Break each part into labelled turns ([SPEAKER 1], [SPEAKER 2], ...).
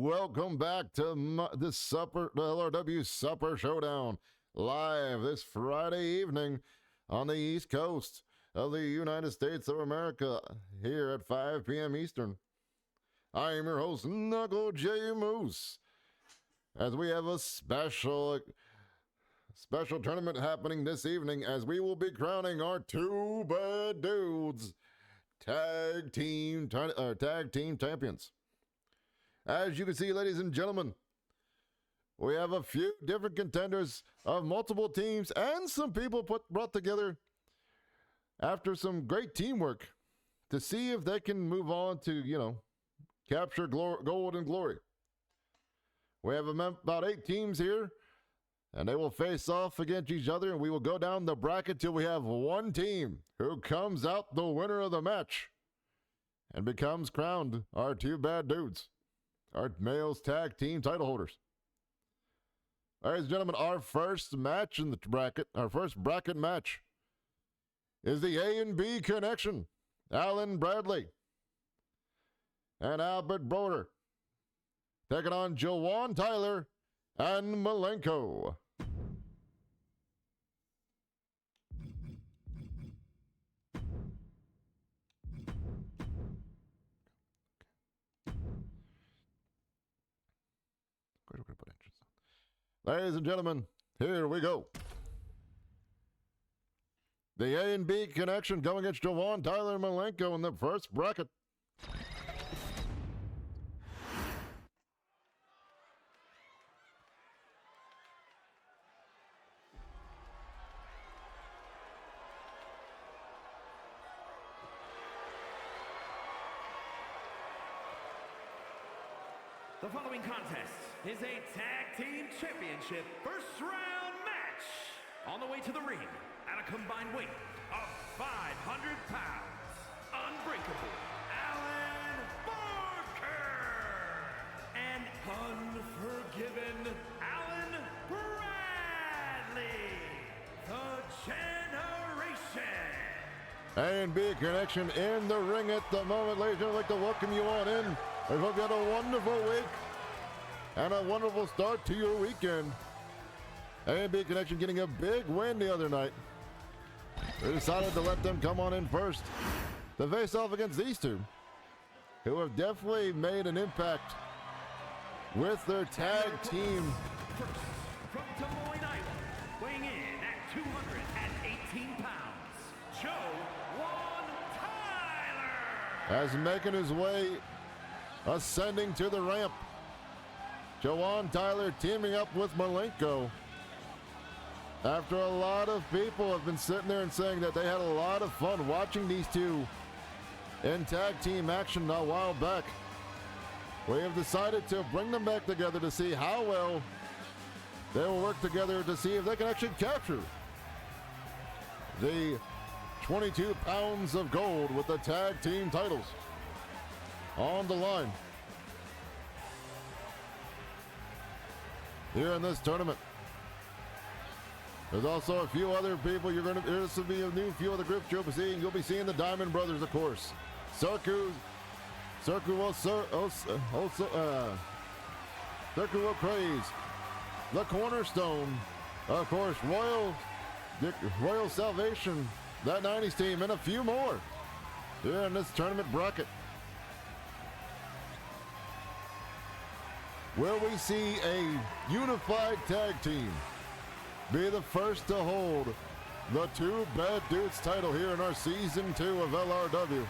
[SPEAKER 1] welcome back to the LRW Supper Showdown, live this Friday evening on the East Coast of the United States of America, here at 5 p.m. Eastern. I am your host, Knuckle J. Moose, as we have a special tournament happening this evening, as we will be crowning our two bad dudes tag team champions. As you can see, ladies and gentlemen, we have a few different contenders of multiple teams and some people brought together after some great teamwork to see if they can move on to, capture gold and glory. We have about 8 teams here, and they will face off against each other, and we will go down the bracket till we have one team who comes out the winner of the match and becomes crowned our two bad dudes, our males tag team title holders. Ladies and gentlemen, our first match in the bracket, our first bracket match, is the A and B connection. Alan Bradley and Albert Broder taking on Jawan Tyler and Malenko. Ladies and gentlemen, here we go. The A and B connection going against Jawan Tyler and Malenko in the first bracket.
[SPEAKER 2] The following contest is a tag team championship first round match. On the way to the ring at a combined weight of 500 pounds, Unbreakable Alan Barker and Unforgiven Alan Bradley, the Generation.
[SPEAKER 1] A and B connection in the ring at the moment. Ladies and gentlemen, I'd like to welcome you on in. I hope you had a wonderful week and a wonderful start to your weekend. A&B Connection getting a big win the other night. We decided to let them come on in first to face off against these two, who have definitely made an impact with their tag team.
[SPEAKER 2] First, from Des Moines, Iowa, weighing in at 218 pounds, Jawan Tyler.
[SPEAKER 1] As making his way, ascending to the ramp, Jawan Tyler teaming up with Malenko. After a lot of people have been sitting there and saying that they had a lot of fun watching these two in tag team action a while back, we have decided to bring them back together to see how well they will work together to see if they can actually capture the 22 pounds of gold with the tag team titles on the line here in this tournament. There's also a few other people this will be a new few other groups you'll be seeing. You'll be seeing the Diamond Brothers, of course. Circle Craze, the Cornerstone, of course, Royal Salvation, that 90s team, and a few more here in this tournament bracket. Will we see a unified tag team be the first to hold the two bad dudes title here in our season 2 of LRW?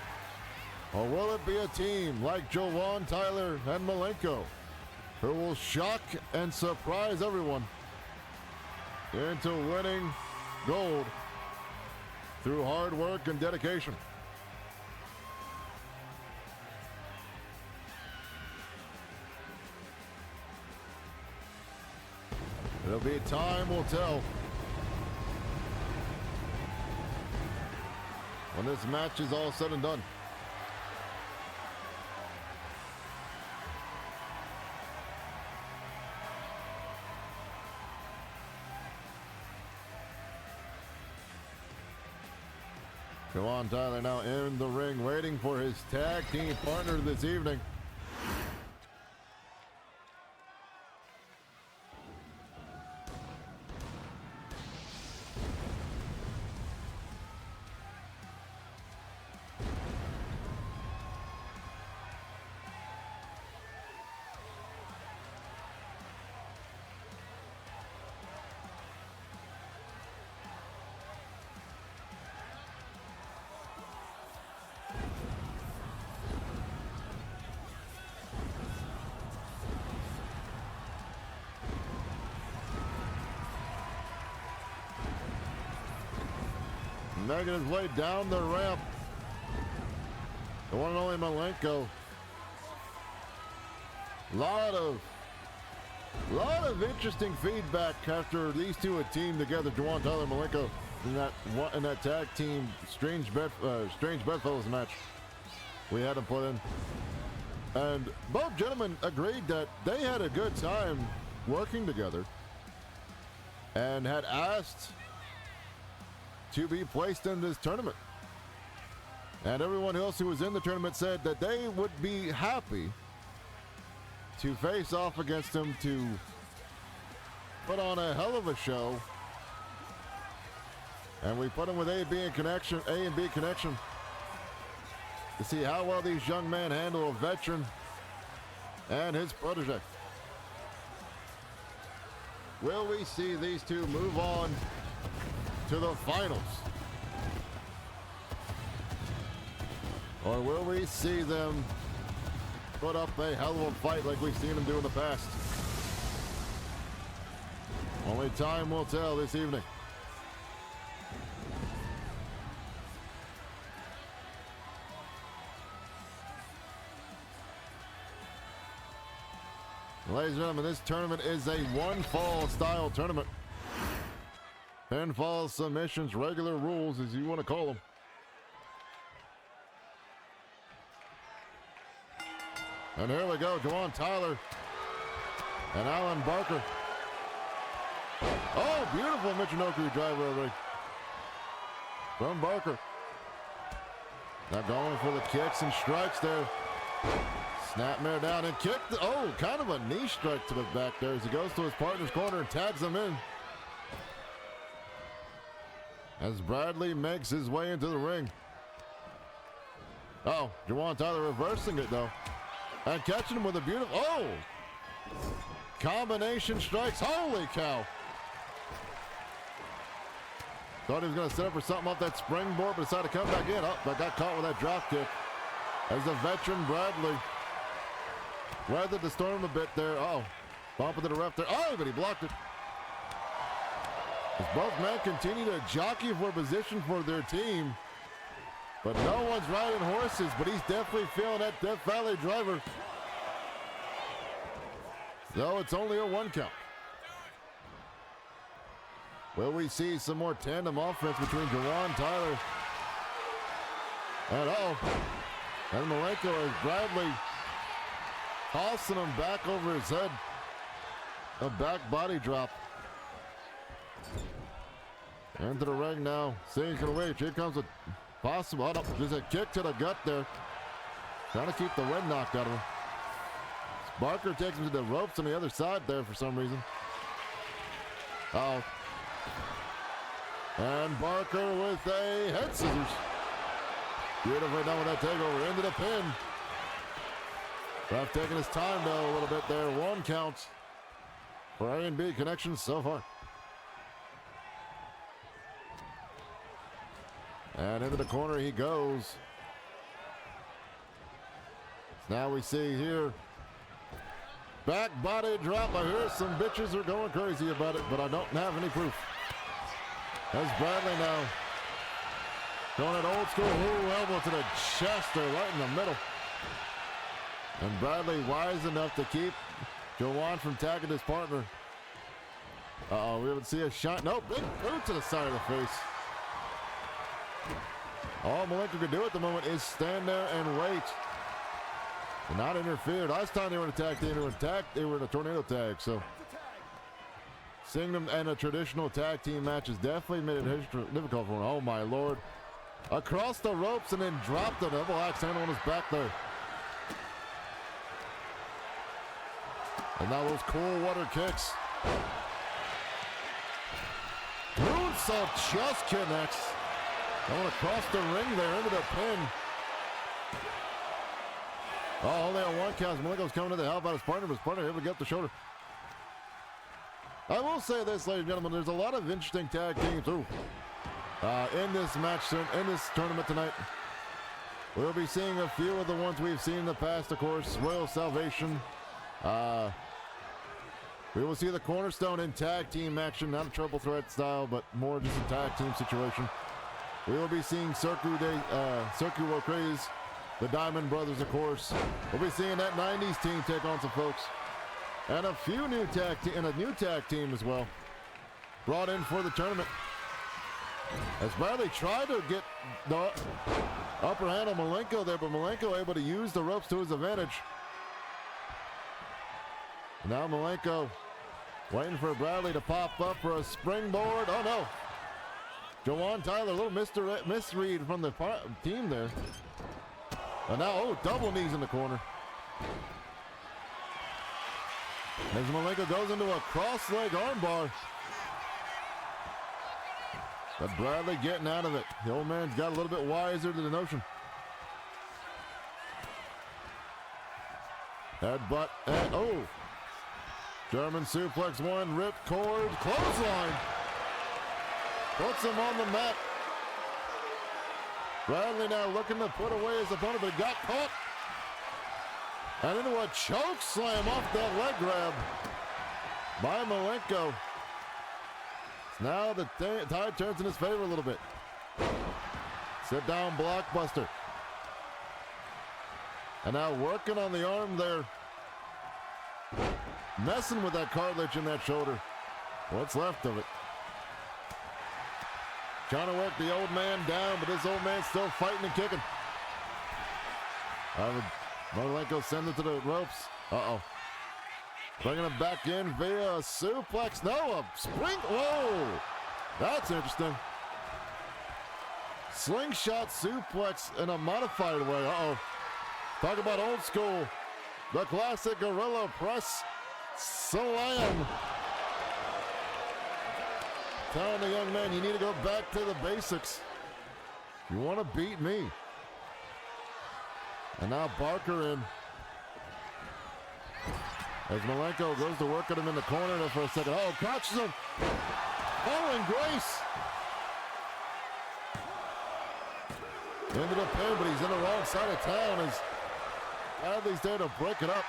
[SPEAKER 1] Or will it be a team like Jawan Tyler and Malenko, who will shock and surprise everyone into winning gold through hard work and dedication? It'll be time will tell when this match is all said and done. Jawan Tyler now in the ring waiting for his tag team partner this evening. making his way down the ramp. The one and only Malenko. Lot of interesting feedback after these two had teamed together. Juwan Tyler and Malenko in that tag team strange bedfellows match we had them put in. And both gentlemen agreed that they had a good time working together and had asked to be placed in this tournament. And everyone else who was in the tournament said that they would be happy to face off against him, to put on a hell of a show. And we put him with A and B connection to see how well these young men handle a veteran and his protege. Will we see these two move on to the finals? Or will we see them put up a hell of a fight like we've seen them do in the past? Only time will tell this evening. Ladies and gentlemen, this tournament is a one-fall style tournament. Pinfall, submissions, regular rules, as you want to call them. And here we go, Juwan Tyler and Alan Barker. Oh, beautiful Michinoku driver already from Barker. Now going for the kicks and strikes there. Snapmare down and kick. Oh, kind of a knee strike to the back there as he goes to his partner's corner and tags him in. As Bradley makes his way into the ring. Oh, Juwan Tyler reversing it though. And catching him with a beautiful, oh! Combination strikes, holy cow. Thought he was gonna set up for something off that springboard, but decided to come back in. Oh, but got caught with that drop kick. As the veteran Bradley weathered the storm a bit there. Oh, bump into the ref there. Oh, but he blocked it. As both men continue to jockey for position for their team. But no one's riding horses, but he's definitely feeling that Death Valley driver. Though it's only a 1 count. Will we see some more tandem offense between Juwan Tyler and and Malenko as Bradley tossing him back over his head. A back body drop. Into the ring now. Seeing he's gonna wait. Here comes a possible. Oh, no, there's a kick to the gut there. Trying to keep the wind knocked out of him. Barker takes him to the ropes on the other side there for some reason. And Barker with a head scissors. Beautifully done with that takeover into the pin. Ref taking his time though a little bit there. 1 count for A and B connections so far. And into the corner he goes. Now we see here. Back body drop. I hear some bitches are going crazy about it, but I don't have any proof. As Bradley now going at old school elbow to the chest there, right in the middle. And Bradley wise enough to keep Juwan from tagging his partner. We would see a shot. No, big boot to the side of the face. All Malenko could do at the moment is stand there and wait. And not interfere. Last time they were in a tag team, they were in a tornado tag. So seeing them in a traditional tag team match has definitely made it difficult for him. Oh my lord. Across the ropes and then dropped a double axe handle on his back there. And now those cool water kicks. Moonsault just connects. Going across the ring there into the pin. Oh, only on 1 count. Malenko's coming to the help out his partner, but his partner able to get the shoulder. I will say this, ladies and gentlemen, there's a lot of interesting tag teams too in this match, in this tournament tonight. We'll be seeing a few of the ones we've seen in the past, of course. Royal Salvation. We will see the Cornerstone in tag team action, not a triple threat style, but more just a tag team situation. We will be seeing Circular Craze, the Diamond Brothers, of course. We'll be seeing that 90s team take on some folks. And a few new and a new tag team as well, brought in for the tournament. As Bradley tried to get the upper hand on Malenko there, but Malenko able to use the ropes to his advantage. Now Malenko waiting for Bradley to pop up for a springboard. Oh no. Jawan Tyler, a little misread from the team there. And now, double knees in the corner. As Malenko goes into a cross-leg armbar. But Bradley getting out of it. The old man's got a little bit wiser to the notion. Headbutt, and German suplex one, ripped cord, clothesline. Puts him on the mat. Bradley now looking to put away his opponent, but he got caught. And into a choke slam off that leg grab by Malenko. Now the tide turns in his favor a little bit. Sit down blockbuster. And now working on the arm there. Messing with that cartilage in that shoulder. What's left of it. Trying to work the old man down, but this old man's still fighting and kicking. Malenko sends it to the ropes. Bringing him back in via a suplex. No, a spring. Whoa, that's interesting. Slingshot suplex in a modified way. Talk about old school. The classic gorilla press slam. Telling the young man, you need to go back to the basics. You want to beat me. And now Barker in. As Malenko goes to work at him in the corner there for a second. Catches him. In grace. Into the pin, but he's in the wrong side of town as Bradley's there to break it up.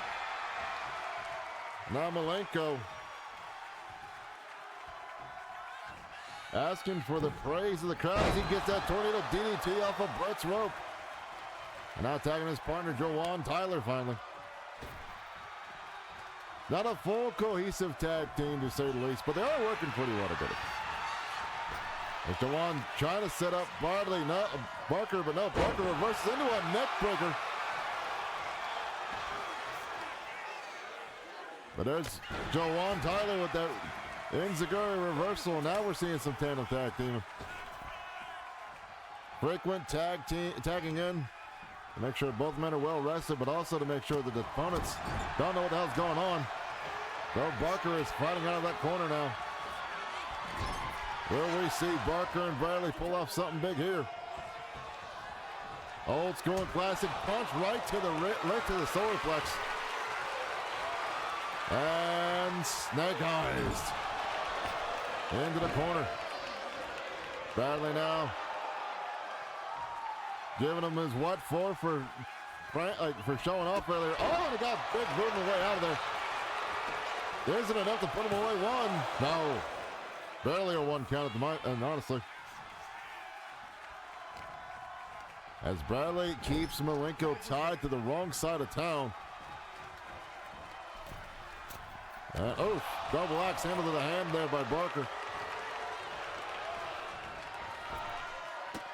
[SPEAKER 1] Now Malenko asking for the praise of the crowd as he gets that tornado DDT off of Brett's rope. And now attacking his partner, Jawan Tyler, finally. Not a full cohesive tag team, to say the least, but they are working pretty well together. As Jawan trying to set up Barker, but no, Barker reverses into a neck breaker. But there's Jawan Tyler with that Enziguri reversal. Now we're seeing some tandem tag teaming. Frequent tagging in to make sure both men are well rested, but also to make sure that the opponents don't know what the hell's going on. Though Barker is fighting out of that corner now. Will we see Barker and Bradley pull off something big here? Old school and classic punch right to the solar plex. And snake eyes into the corner. Bradley now giving him his what for showing off earlier. And he got big moving way out of there. Isn't enough to put him away. One. No. Barely a one count at the and honestly. As Bradley keeps Malenko tied to the wrong side of town. Double axe handle to the hand there by Barker.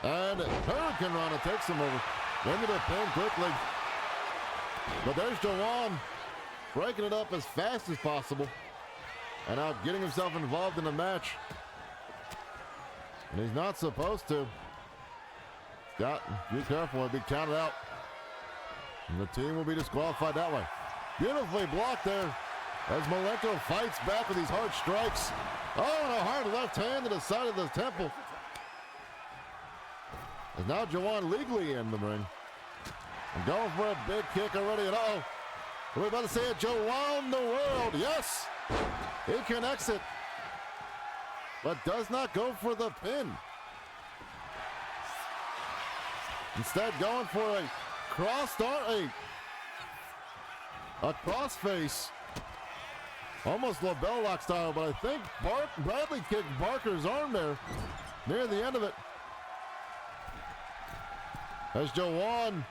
[SPEAKER 1] And Hurricane Rana takes him over. Into the pin quickly. But there's Jawan breaking it up as fast as possible. And now getting himself involved in the match. And he's not supposed to. Be careful, he'll be counted out. And the team will be disqualified that way. Beautifully blocked there. As Malenko fights back with these hard strikes. And a hard left hand to the side of the temple. And now Jawan legally in the ring. And going for a big kick already. And we're about to say it, Jawan the world. Yes, he connects it, but does not go for the pin. Instead, going for a crossface. Almost LaBelle Lock style, but I think Bradley kicked Barker's arm there near the end of it. as Jawan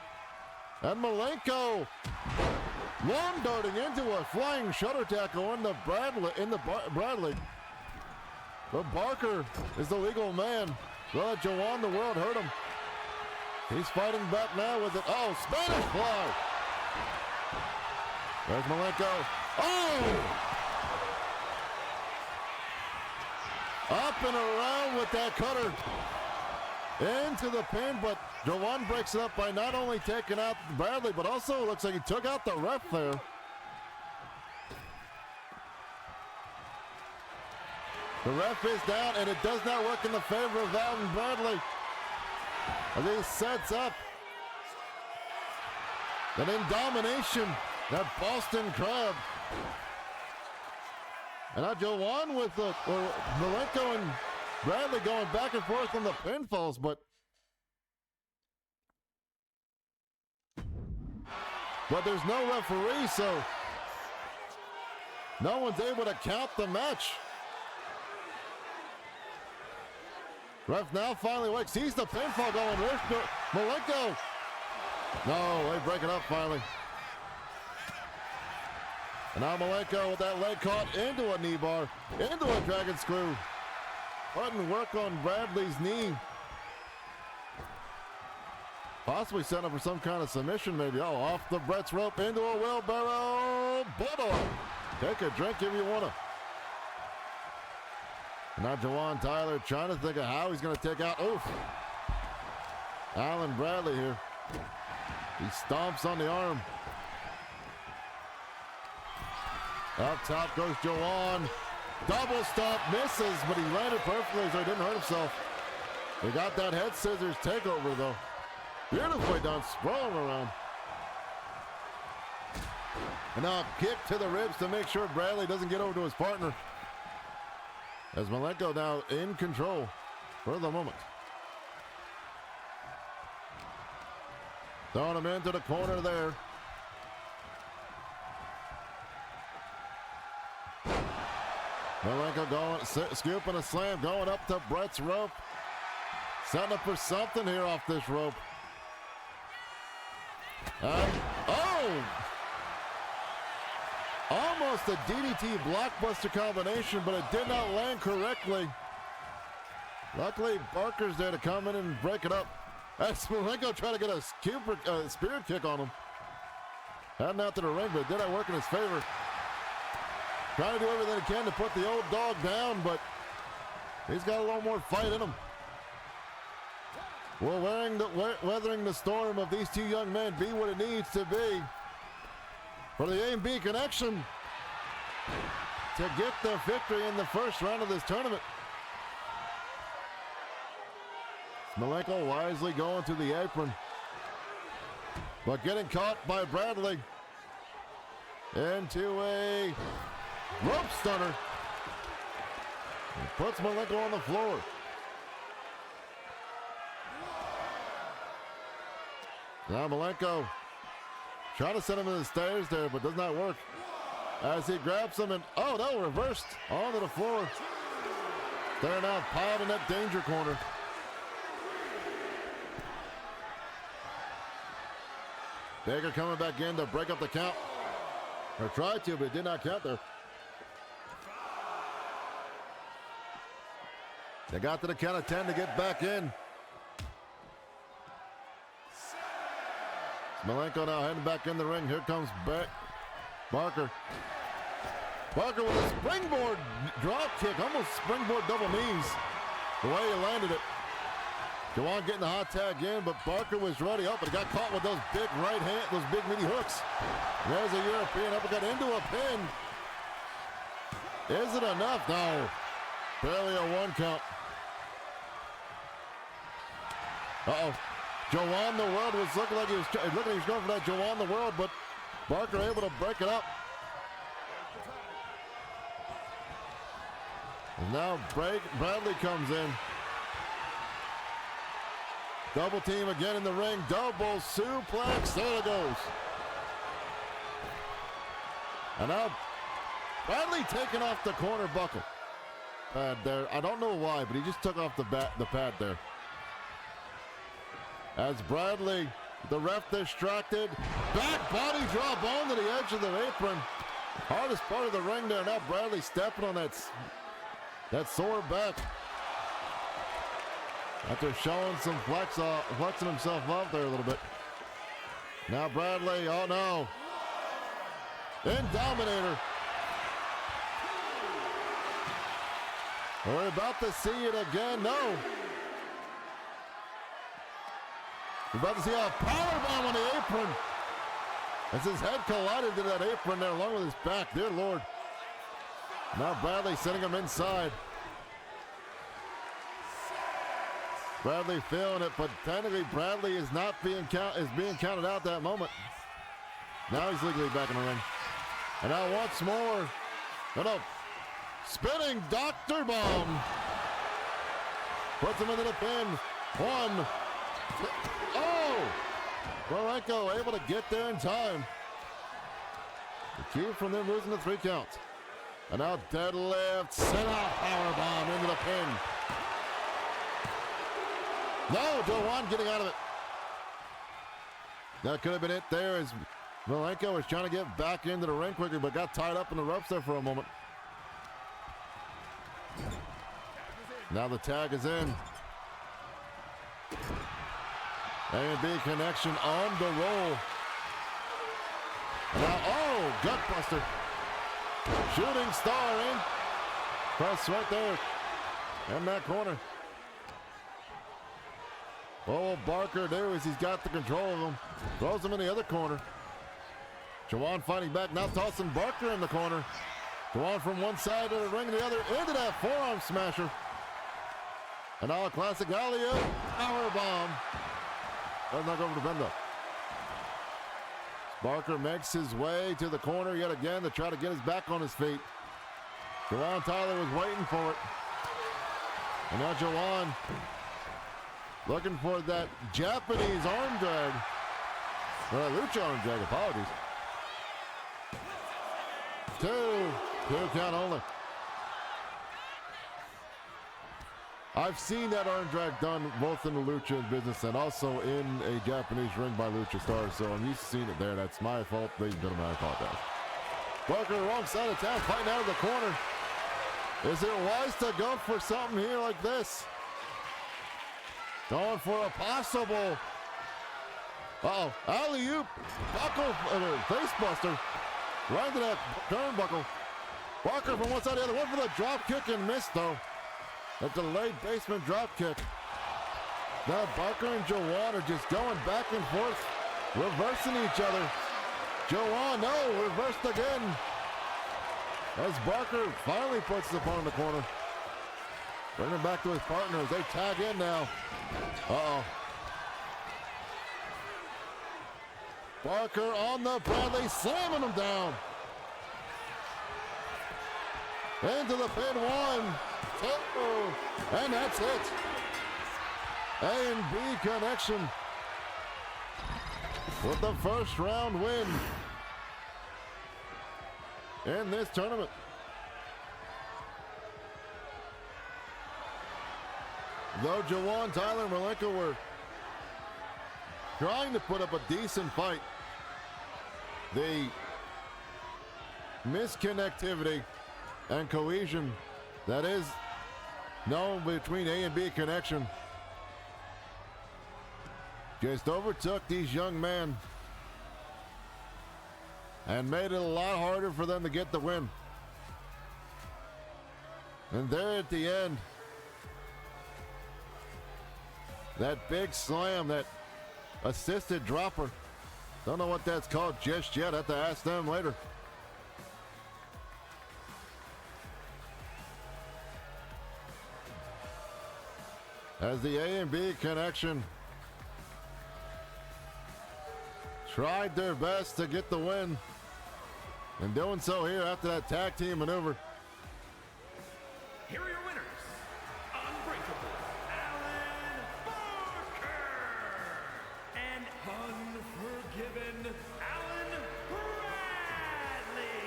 [SPEAKER 1] and Malenko long darting into a flying shutter tackle in the Bradley. But Barker is the legal man. Well, Jawan the World hurt him. He's fighting back now with it. Oh, Spanish fly. There's Malenko. Oh! Up and around with that cutter. Into the pin, but Jawan breaks it up by not only taking out Bradley, but also looks like he took out the ref there. The ref is down, and it does not work in the favor of Alvin Bradley. As he sets up. And in domination, that Boston Crab. And now Jawan with Malenko and Bradley going back and forth on the pinfalls, but there's no referee, so no one's able to count the match. Ref now finally wakes. Sees the pinfall going. Malenko. No, they break it up finally. And now Malenko with that leg caught into a knee bar, into a dragon screw. Putting work on Bradley's knee. Possibly setting up for some kind of submission maybe. Oh, off the Brett's rope into a wheelbarrow. Bulldog. Take a drink if you want to. Now Jawan Tyler trying to think of how he's going to take out. Oof. Alan Bradley here. He stomps on the arm. Up top goes Jawan. Double stomp, misses, but he landed perfectly so he didn't hurt himself. They got that head scissors takeover though. Beautifully done, sprawling around. And now a kick to the ribs to make sure Bradley doesn't get over to his partner. As Malenko now in control for the moment. Throwing him into the corner there. Malenko going, scooping a slam, going up to Brett's rope. Setting up for something here off this rope. Oh! Almost a DDT blockbuster combination, but it did not land correctly. Luckily, Barker's there to come in and break it up. As Malenko trying to get a spirit kick on him. Heading out to the ring, but it did not work in his favor. Trying to do everything he can to put the old dog down, but he's got a little more fight in him. Will weathering the storm of these two young men be what it needs to be for the A&B connection to get the victory in the first round of this tournament? Malenko wisely going to the apron, but getting caught by Bradley into a rope stunner. He puts Malenko on the floor. Now Malenko trying to send him to the stairs there, but does not work. As he grabs him and, oh no, reversed onto the floor. They're now piled in that danger corner. Baker coming back in to break up the count. Or tried to, but it did not count there. They got to the count of 10 to get back in. Malenko now heading back in the ring. Here comes Barker. Barker with a springboard drop kick, almost springboard double knees. The way he landed it. Jawan getting the hot tag in, but Barker was ready up, but he got caught with those big right hand, those big meaty hooks. There's a European uppercut into a pin. Is it enough? No. Barely a one count. Uh-oh. Jawan the World was looking like he was going for that Jawan the World, but Barker able to break it up. And now Bradley comes in. Double team again in the ring. Double suplex. There it goes. And now Bradley taking off the corner buckle pad there. I don't know why, but he just took off the pad there. As Bradley, the ref distracted, back body drop onto the edge of the apron. Hardest part of the ring there. Now Bradley stepping on that sore back. After showing some flexing himself up there a little bit. Now Bradley, oh no. Dominator. We're about to see it again. No. We're about to see a powerbomb on the apron. As his head collided to that apron there along with his back. Dear Lord. Now Bradley sending him inside. Bradley feeling it, but technically Bradley is not being counted out that moment. Now he's legally back in the ring. And now once more. No. Spinning Dr. Bomb. Puts him into the pin. One. Oh! Malenko able to get there in time. The key from them losing the 3 counts. And now deadlift, set off powerbomb into the pin. No, Joanne getting out of it. That could have been it there as Malenko was trying to get back into the ring quickly, but got tied up in the ropes there for a moment. Now the tag is in. A&B connection on the roll. Now, oh, gutbuster. Shooting star in. Press right there in that corner. What will Barker do is he's got the control of him. Throws him in the other corner. Jawan fighting back, now tossing Barker in the corner. Jawan from one side of the ring to the other, into that forearm smasher. And now a classic alley-oop, powerbomb. Does not go over the bend up. Barker makes his way to the corner yet again to try to get his back on his feet. Jawan Tyler was waiting for it. And now Jawan looking for that Japanese arm drag. Lucha arm drag, apologies. Two count only. I've seen that arm drag done both in the Lucha business and also in a Japanese ring by Lucha stars, so I'm used to seeing it there. That's my fault, ladies and gentlemen, I apologize. Barker, wrong side of town, fighting out of the corner. Is it wise to go for something here like this? Going for a possible, alley-oop, buckle, face buster, right into that turnbuckle. Barker from one side to the other, went for the drop kick and missed though. A delayed basement drop kick. Now Barker and Jawan are just going back and forth, reversing each other. Jawan, no, reversed again. As Barker finally puts his opponent in the corner. Bring him back to his partners. They tag in now. Barker on the Bradley, slamming him down. Into the pin, 1, 2, and that's it. A&B connection with the first round win in this tournament. Though Jawan, Tyler, and Malenko were trying to put up a decent fight, the misconnectivity and cohesion that is known between A&B connection just overtook these young men and made it a lot harder for them to get the win. And there at the end, that big slam, that assisted dropper. Don't know what that's called just yet. I have to ask them later. As the A&B connection tried their best to get the win, and doing so here after that tag team maneuver.
[SPEAKER 2] Here are your winners, Unbreakable, Alan Barker, and Unforgiven, Alan Bradley,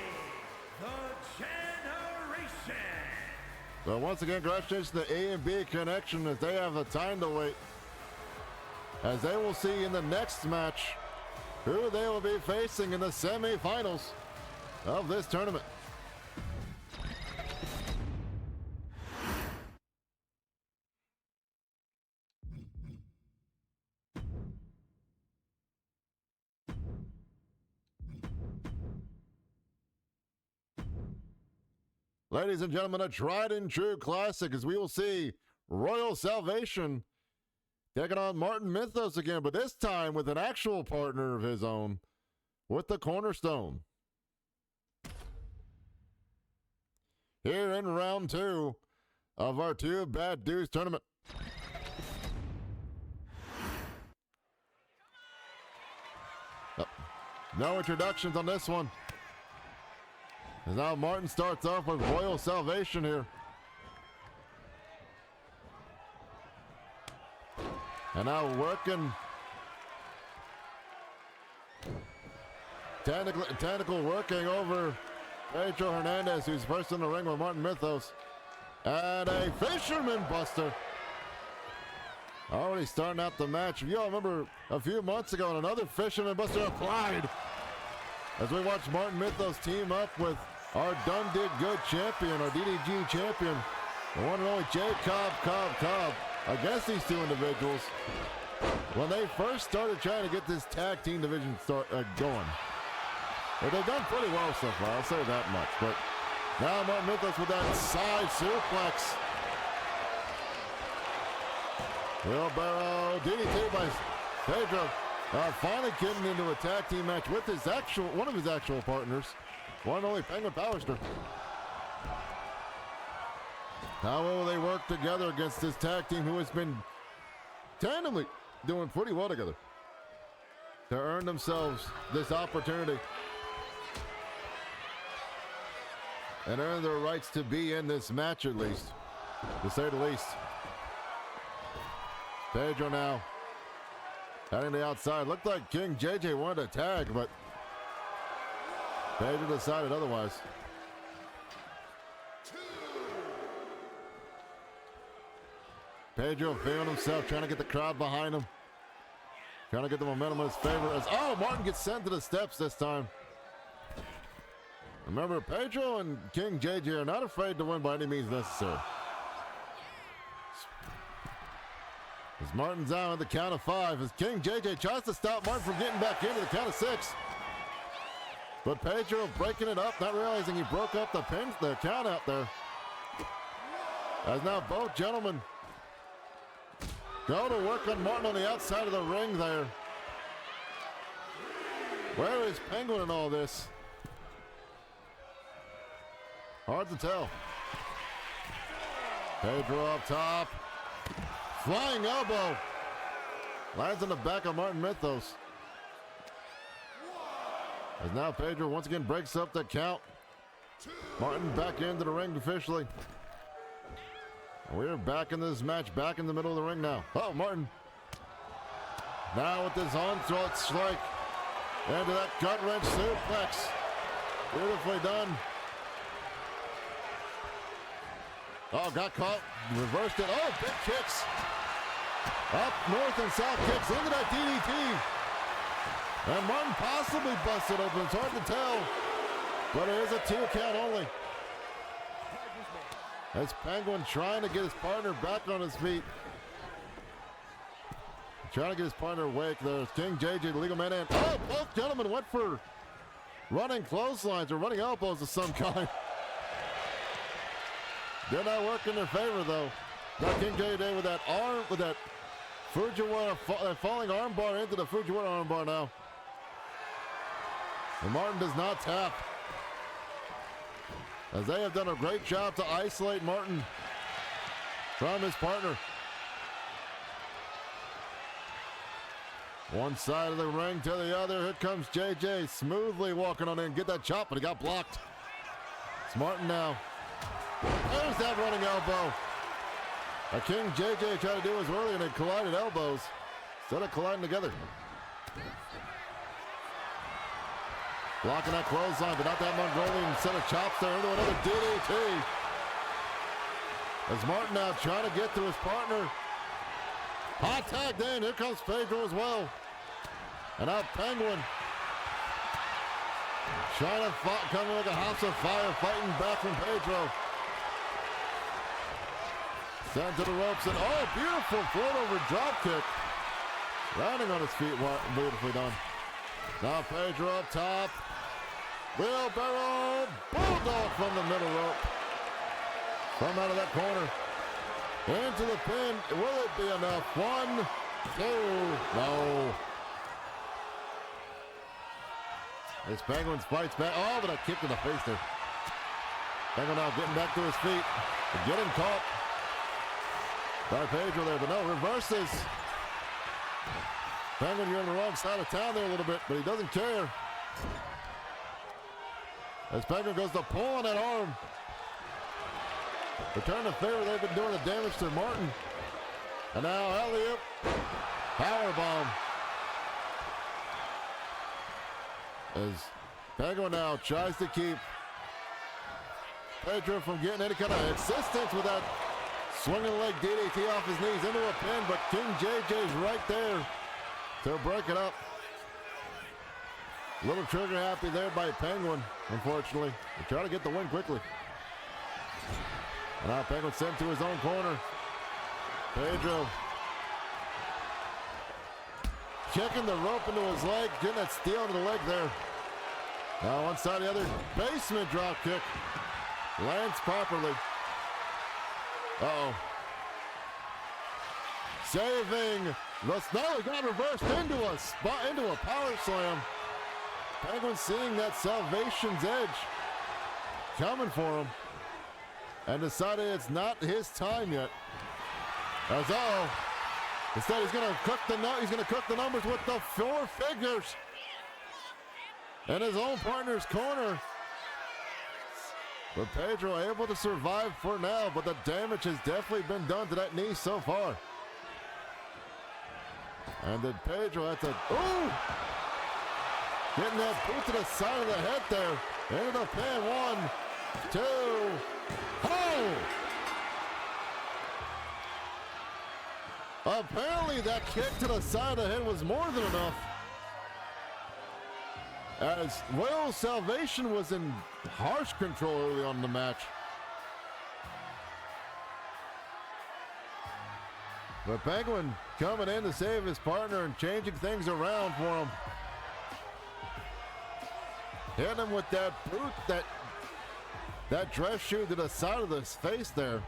[SPEAKER 2] the Generation.
[SPEAKER 1] So once again, congratulations to the A&B connection as they have the time to wait as they will see in the next match who they will be facing in the semifinals of this tournament. Ladies and gentlemen, a tried and true classic, as we will see Royal Salvation taking on Martin Mythos again, but this time with an actual partner of his own, with the Cornerstone. Here in round 2 of our Two Bad Dudes tournament. No introductions on this one. And now Martin starts off with Royal Salvation here. And now working. Tentacle working over Pedro Hernandez, who's first in the ring with Martin Mythos. And a Fisherman Buster. Already starting out the match. If you all remember a few months ago, and another Fisherman Buster applied. As we watch Martin Mythos team up with our Done Did Good champion, our DDG champion, the one and only Jay Cobb against these two individuals when they first started trying to get this tag team division going. But they've done pretty well so far, I'll say that much. But now Martin Mythos with that side suplex. Wheelbarrow DDT by Pedro. Finally getting into a tag team match with his one of his actual partners, one and only Penguin Powerster. How will they work together against this tag team who has been tandemly doing pretty well together to earn themselves this opportunity and earn their rights to be in this match, at least, to say the least. Pedro now heading to the outside. Looked like King JJ wanted to tag, but Pedro decided otherwise. Pedro feeling himself, trying to get the crowd behind him. Trying to get the momentum in his favor. Martin gets sent to the steps this time. Remember, Pedro and King JJ are not afraid to win by any means necessary. As Martin's down at the count of 5, as King JJ tries to stop Martin from getting back into the count of 6. But Pedro breaking it up, not realizing he broke up the count out there. As now both gentlemen go to work on Martin on the outside of the ring there. Where is Penguin in all this? Hard to tell. Pedro up top. Flying elbow. Lands on the back of Martin Mythos. As now Pedro once again breaks up the count. Martin back into the ring officially. We're back in this match, back in the middle of the ring now. Oh, Martin. Now with this onslaught strike. Into that gut wrench suplex. Beautifully done. Oh, got caught. Reversed it. Oh, big kicks. Up north and south kicks into that DDT. And Martin possibly busted open. It's hard to tell. But it is a 2 count only. As Penguin trying to get his partner back on his feet. Trying to get his partner awake. There's King JJ, the legal man. And both gentlemen went for running clotheslines or running elbows of some kind. Did not work in their favor, though. Got King JJ with that arm, with that Fujiwara, falling armbar into the Fujiwara armbar now. And Martin does not tap. As they have done a great job to isolate Martin from his partner. One side of the ring to the other. Here comes JJ smoothly walking on in. Get that chop, but he got blocked. It's Martin now. There's that running elbow. A King JJ tried to do his earlier and they collided elbows instead of colliding together. Blocking that clothesline, but not that Mongolian set of chops there into another DDT. As Martin now trying to get to his partner. Hot tagged in. Here comes Pedro as well. And now Penguin. Trying to come like a house of fire, fighting back from Pedro. Sent to the ropes, and oh, beautiful float over drop kick. Landing on his feet, beautifully done. Now Pedro up top. Wheelbarrow, bulldog from the middle rope. From out of that corner. Into the pin. Will it be enough? 1, 2, no. This Penguin fights back. Oh, but a kick to the face there. Penguin now getting back to his feet. Getting caught by Pedro there, but no, reverses. Penguin, you're on the wrong side of town there a little bit, but he doesn't care. As Penguin goes to pull on that arm. Return the favor, they've been doing the damage to Martin. And now alley-oop, powerbomb. As Penguin now tries to keep Pedro from getting any kind of assistance with that swinging leg DDT off his knees into a pin, but King JJ's right there to break it up. A little trigger happy there by Penguin, unfortunately. They try to get the win quickly. And now Penguin sent to his own corner. Pedro kicking the rope into his leg, getting that steel into the leg there. Now one side, the other, basement drop kick. Lands properly. Uh-oh. Saving the snow. Got reversed into a power slam. Penguin seeing that Salvation's Edge coming for him and decided it's not his time yet. As instead he's gonna cook the numbers with the 4 figures in his own partner's corner. But Pedro able to survive for now, but the damage has definitely been done to that knee so far. And then Pedro had to, getting that boot to the side of the head there. Into the pin, 1, 2, oh! Apparently that kick to the side of the head was more than enough. As Royal Salvation was in harsh control early on in the match. But Penguin coming in to save his partner and changing things around for him. Hitting him with that boot, that dress shoe to the side of his face there.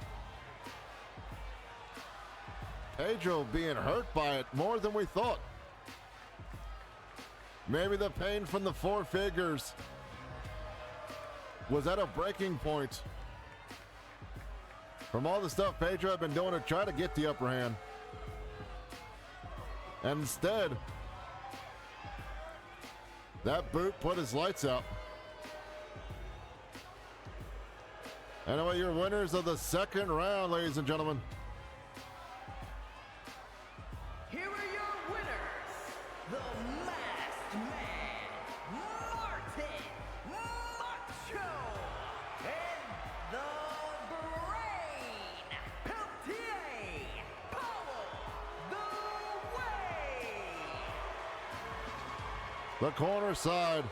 [SPEAKER 1] Pedro being hurt by it more than we thought. Maybe the pain from the 4 figures was at a breaking point. From all the stuff Pedro had been doing to try to get the upper hand. And instead, that boot put his lights out. Anyway, your winners of the second round, ladies and gentlemen.
[SPEAKER 3] Here are your winners, the Masked Man, Martin Macho, and the Brain, Peltier, Powell, the Way.
[SPEAKER 1] The corner side.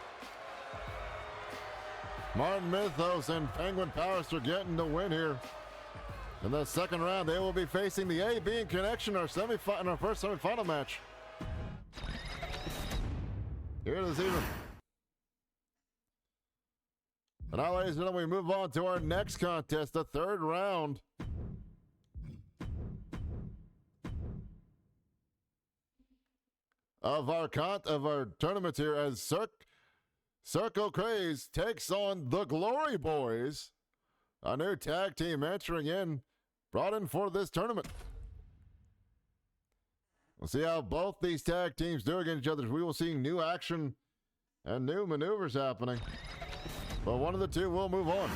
[SPEAKER 1] Martin Mythos and Penguin Powerster getting the win here. In the second round, they will be facing the AB in Connection, in our first semifinal match. Here this evening. And now, ladies and gentlemen, we move on to our next contest, the third round. Of our tournament here, as Circle Craze takes on the Glory Boys, a new tag team brought in for this tournament. We'll see how both these tag teams do against each other. We will see new action and new maneuvers happening, but one of the two will move on.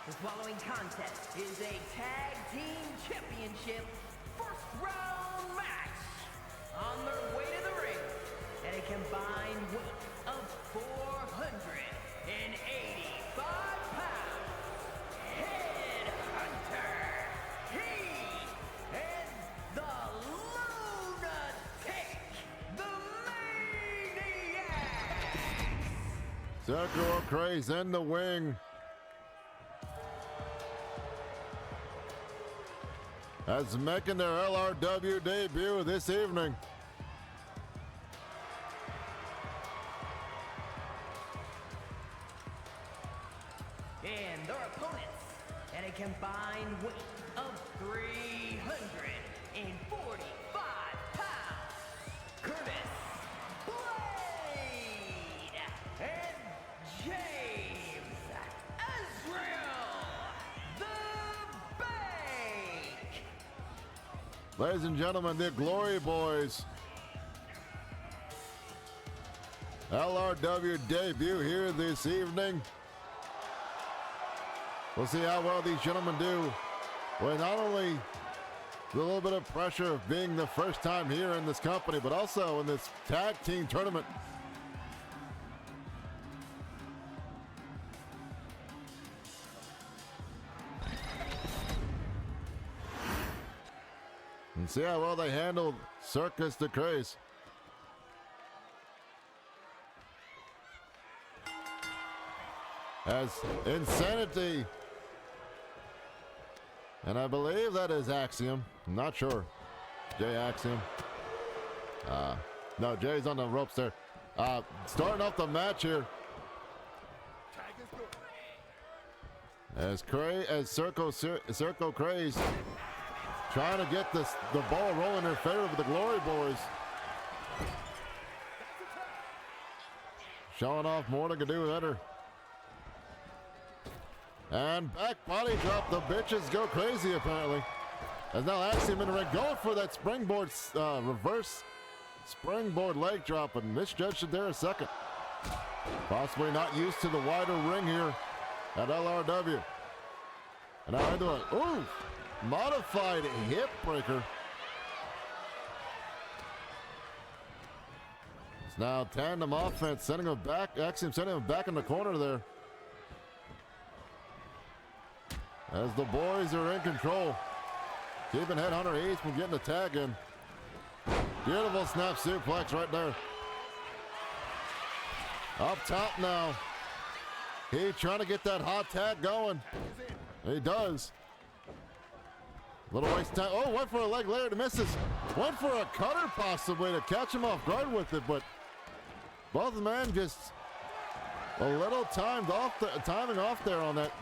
[SPEAKER 3] The following contest is a tag team championship first round match. On their way to the ring, combined weight of 485 pounds, Headhunter, he and the Lunatic, the Maniac.
[SPEAKER 1] Circle Craze in the wing. As making their LRW debut this evening.
[SPEAKER 3] And their opponents at a combined weight of 345 pounds, Curtis Blade and James Ezreal, the Bank.
[SPEAKER 1] Ladies and gentlemen, the Glory Boys. LRW debut here this evening. We'll see how well these gentlemen do with not only the little bit of pressure of being the first time here in this company, but also in this tag team tournament. And see how well they handled Circus de Craze. As Insanity, and I believe that is Axiom. I'm not sure. Jay Axiom. No, Jay's on the ropes there. Starting off the match here. As Circle Craze trying to get the ball rolling in their favor with the Glory Boys. Showing off more than can do better. And back body drop. The bitches go crazy apparently. As now Axiom in the ring going for that springboard, reverse springboard leg drop, and misjudged it there a second. Possibly not used to the wider ring here at LRW. And now into a modified hip breaker. It's now tandem offense, sending him back. Axiom sending him back in the corner there. As the boys are in control, keeping Headhunter Heath from getting the tag in. Beautiful snap suplex right there. Up top now. He trying to get that hot tag going. He does. Little waste time. Oh, went for a leg layer to misses. Went for a cutter possibly to catch him off guard with it, but both men just a little timing off there on that.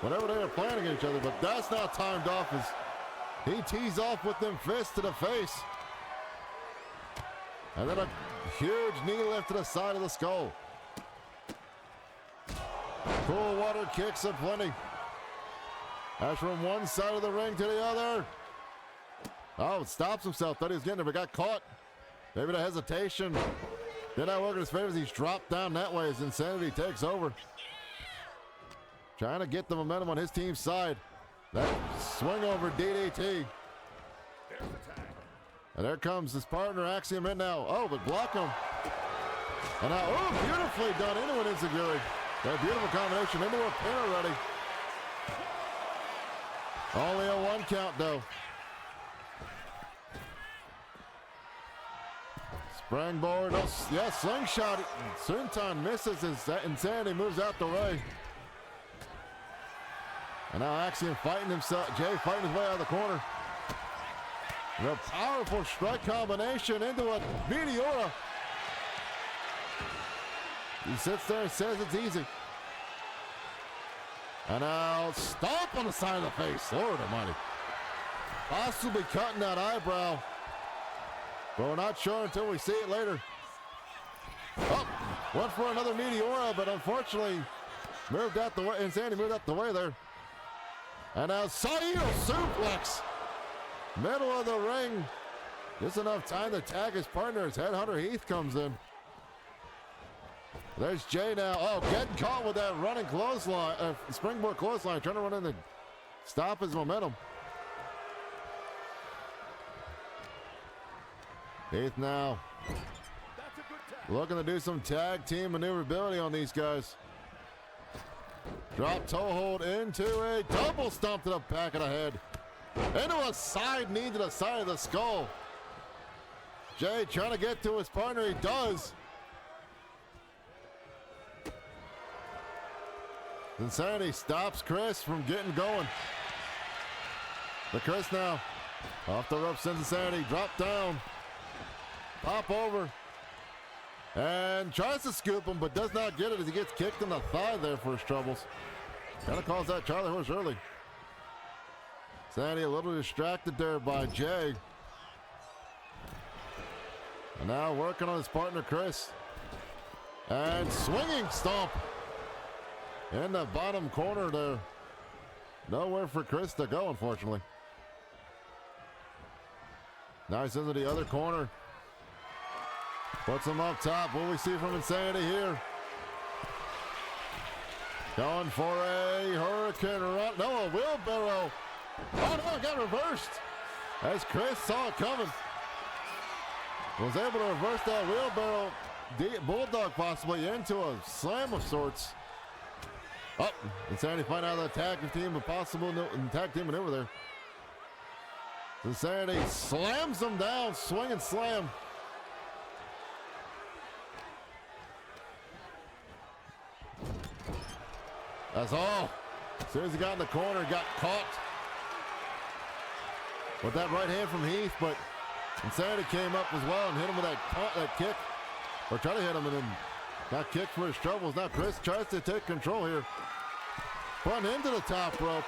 [SPEAKER 1] Whenever they were playing against each other, but that's not timed off as he tees off with them fists to the face. And then a huge knee lift to the side of the skull. Cool water kicks aplenty. As from one side of the ring to the other. Oh, stops himself. Thought he was getting there, but got caught. Maybe the hesitation did not work in his favor as he's dropped down that way as Insanity takes over. Trying to get the momentum on his team's side. That swing over DDT. And there comes his partner Axiom in now. Oh, but block him. And now, beautifully done into an enziguri. That beautiful combination into a pin already. Only a 1 count though. Springboard, slingshot. Suntan misses as Insanity moves out the way. And now Axiom fighting himself, Jay fighting his way out of the corner. And a powerful strike combination into a Meteora. He sits there and says it's easy. And now stomp on the side of the face, Lord almighty. Possibly cutting that eyebrow. But we're not sure until we see it later. Oh, went for another Meteora, but unfortunately moved out the way. Insanity moved out the way there. And now Saito suplex. Middle of the ring. Just enough time to tag his partner as Headhunter Heath comes in. There's Jay now. Oh, getting caught with that running clothesline, springboard clothesline. Trying to run in and stop his momentum. Heath now.
[SPEAKER 2] That's a good
[SPEAKER 1] Looking to do some tag team maneuverability on these guys. Drop toe hold into a double stomp to the back of the head. Into a side knee to the side of the skull. Jay trying to get to his partner. He does. Insanity stops Chris from getting going. But Chris now off the ropes, sends Insanity. Drop down. Pop over. And tries to scoop him, but does not get it as he gets kicked in the thigh there for his troubles. Kind of calls that Charlie horse early. Sandy a little distracted there by Jay. And now working on his partner, Chris. And swinging stomp in the bottom corner there. Nowhere for Chris to go, unfortunately. Now he's into the other corner. Puts him up top. What will we see from Insanity here? Going for a hurricane run. No, a wheelbarrow. Oh no, it got reversed. As Chris saw it coming. Was able to reverse that wheelbarrow. Bulldog possibly into a slam of sorts. Oh, Insanity find out the tag team, a possible tag team maneuver there. Insanity slams him down, swing and slam. That's all. As soon as he got in the corner, he got caught with that right hand from Heath, but Insanity came up as well and hit him with that kick, or tried to hit him and then got kicked for his troubles. Now Chris tries to take control here, putting him to the top rope.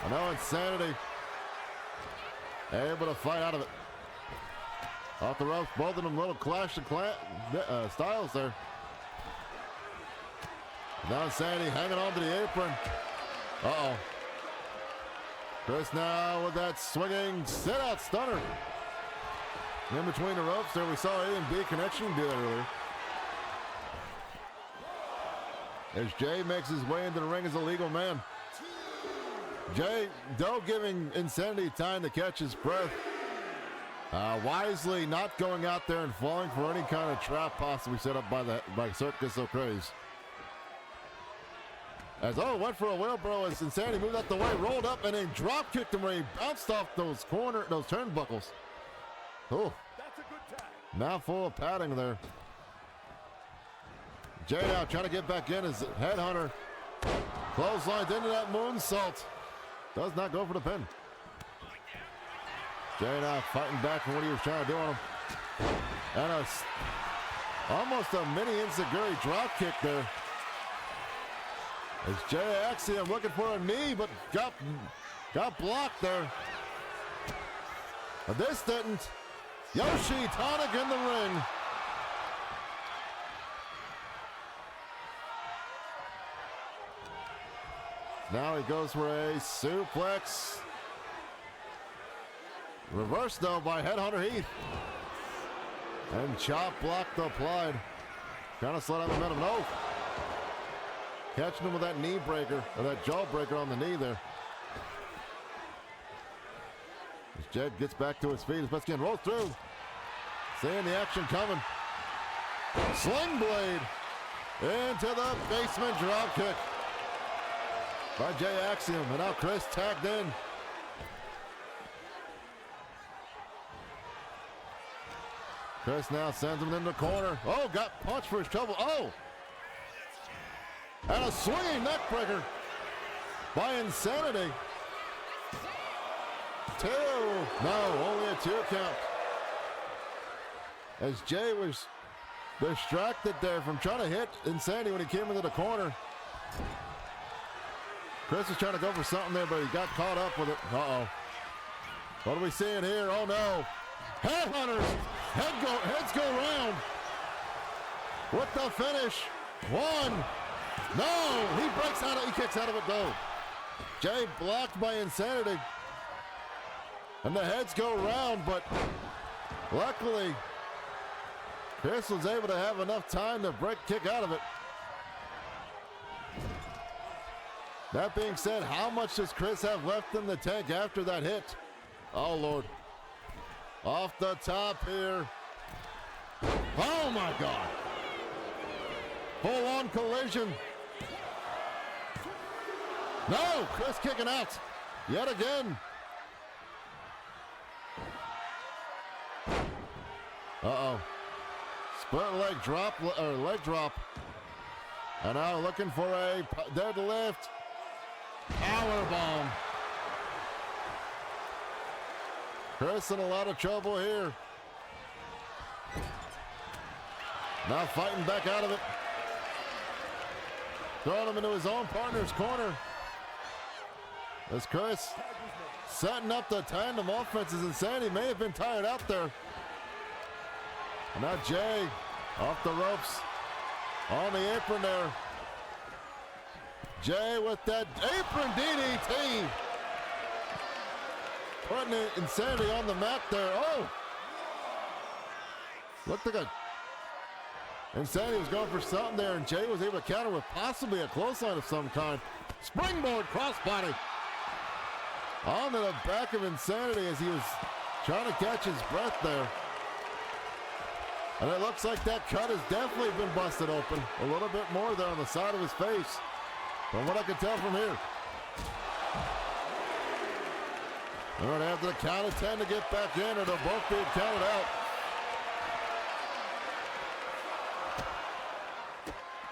[SPEAKER 1] And now Insanity able to fight out of it. Off the ropes, both of them little clash of styles there. Now Insanity hanging on to the apron. Uh-oh. Chris now with that swinging sit-out stunner. In between the ropes there, we saw A and B connection do that earlier. As Jay makes his way into the ring as a legal man. Jay, though, giving Insanity time to catch his breath. Wisely not going out there and falling for any kind of trap possibly set up by Circus O'Craze. As went for a wheelbarrow as Insanity moved out the way, rolled up, and then drop kicked him where he bounced off those turnbuckles. Oh,
[SPEAKER 2] That's a good tag.
[SPEAKER 1] now full of padding there. Jay now trying to get back in as Headhunter clotheslines into that moonsault. Does not go for the pin. Jay now fighting back from what he was trying to do on him. And almost a mini enziguri drop kick there. As Jay Axiom looking for a knee, but got blocked there. But this didn't. Yoshi Tonic in the ring. Now he goes for a suplex. Reversed though by Headhunter Heath. And chop blocked applied. Trying to slow down the momentum. No. Catching him with that knee breaker, or that jaw breaker on the knee there. As Jed gets back to his feet, his best skin rolls through. Seeing the action coming. Sling blade into the basement drop kick by Jay Axiom. And now Chris tagged in. Chris now sends him in the corner. Oh, got punched for his trouble. Oh! And a swinging neck breaker by Insanity. 2. No, only a 2 count. As Jay was distracted there from trying to hit Insanity when he came into the corner. Chris was trying to go for something there, but he got caught up with it. Uh-oh. What are we seeing here? Oh, no. Headhunters. Heads go round. With the finish. 1. No, he breaks out of it. He kicks out of it though. Jay blocked by Insanity. And the heads go round, but luckily Chris was able to have enough time to kick out of it. That being said, how much does Chris have left in the tank after that hit? Oh, Lord. Off the top here. Oh, my God. Full-on collision. No, Chris kicking out yet again. Uh-oh. Split leg drop, or leg drop. And now looking for a deadlift. Powerbomb. Chris in a lot of trouble here. Now fighting back out of it. Throwing him into his own partner's corner. As Chris setting up the tandem offenses, and Sandy may have been tired out there. And now Jay off the ropes on the apron there. Jay with that apron DDT. Putting Insanity on the mat there. Oh! Looked like Insanity was going for something there, and Jay was able to counter with possibly a clothesline of some kind. Springboard crossbody onto the back of Insanity as he was trying to catch his breath there. And it looks like that cut has definitely been busted open. A little bit more there on the side of his face, from what I can tell from here. They're going to have the count of 10 to get back in, or they'll both be counted out.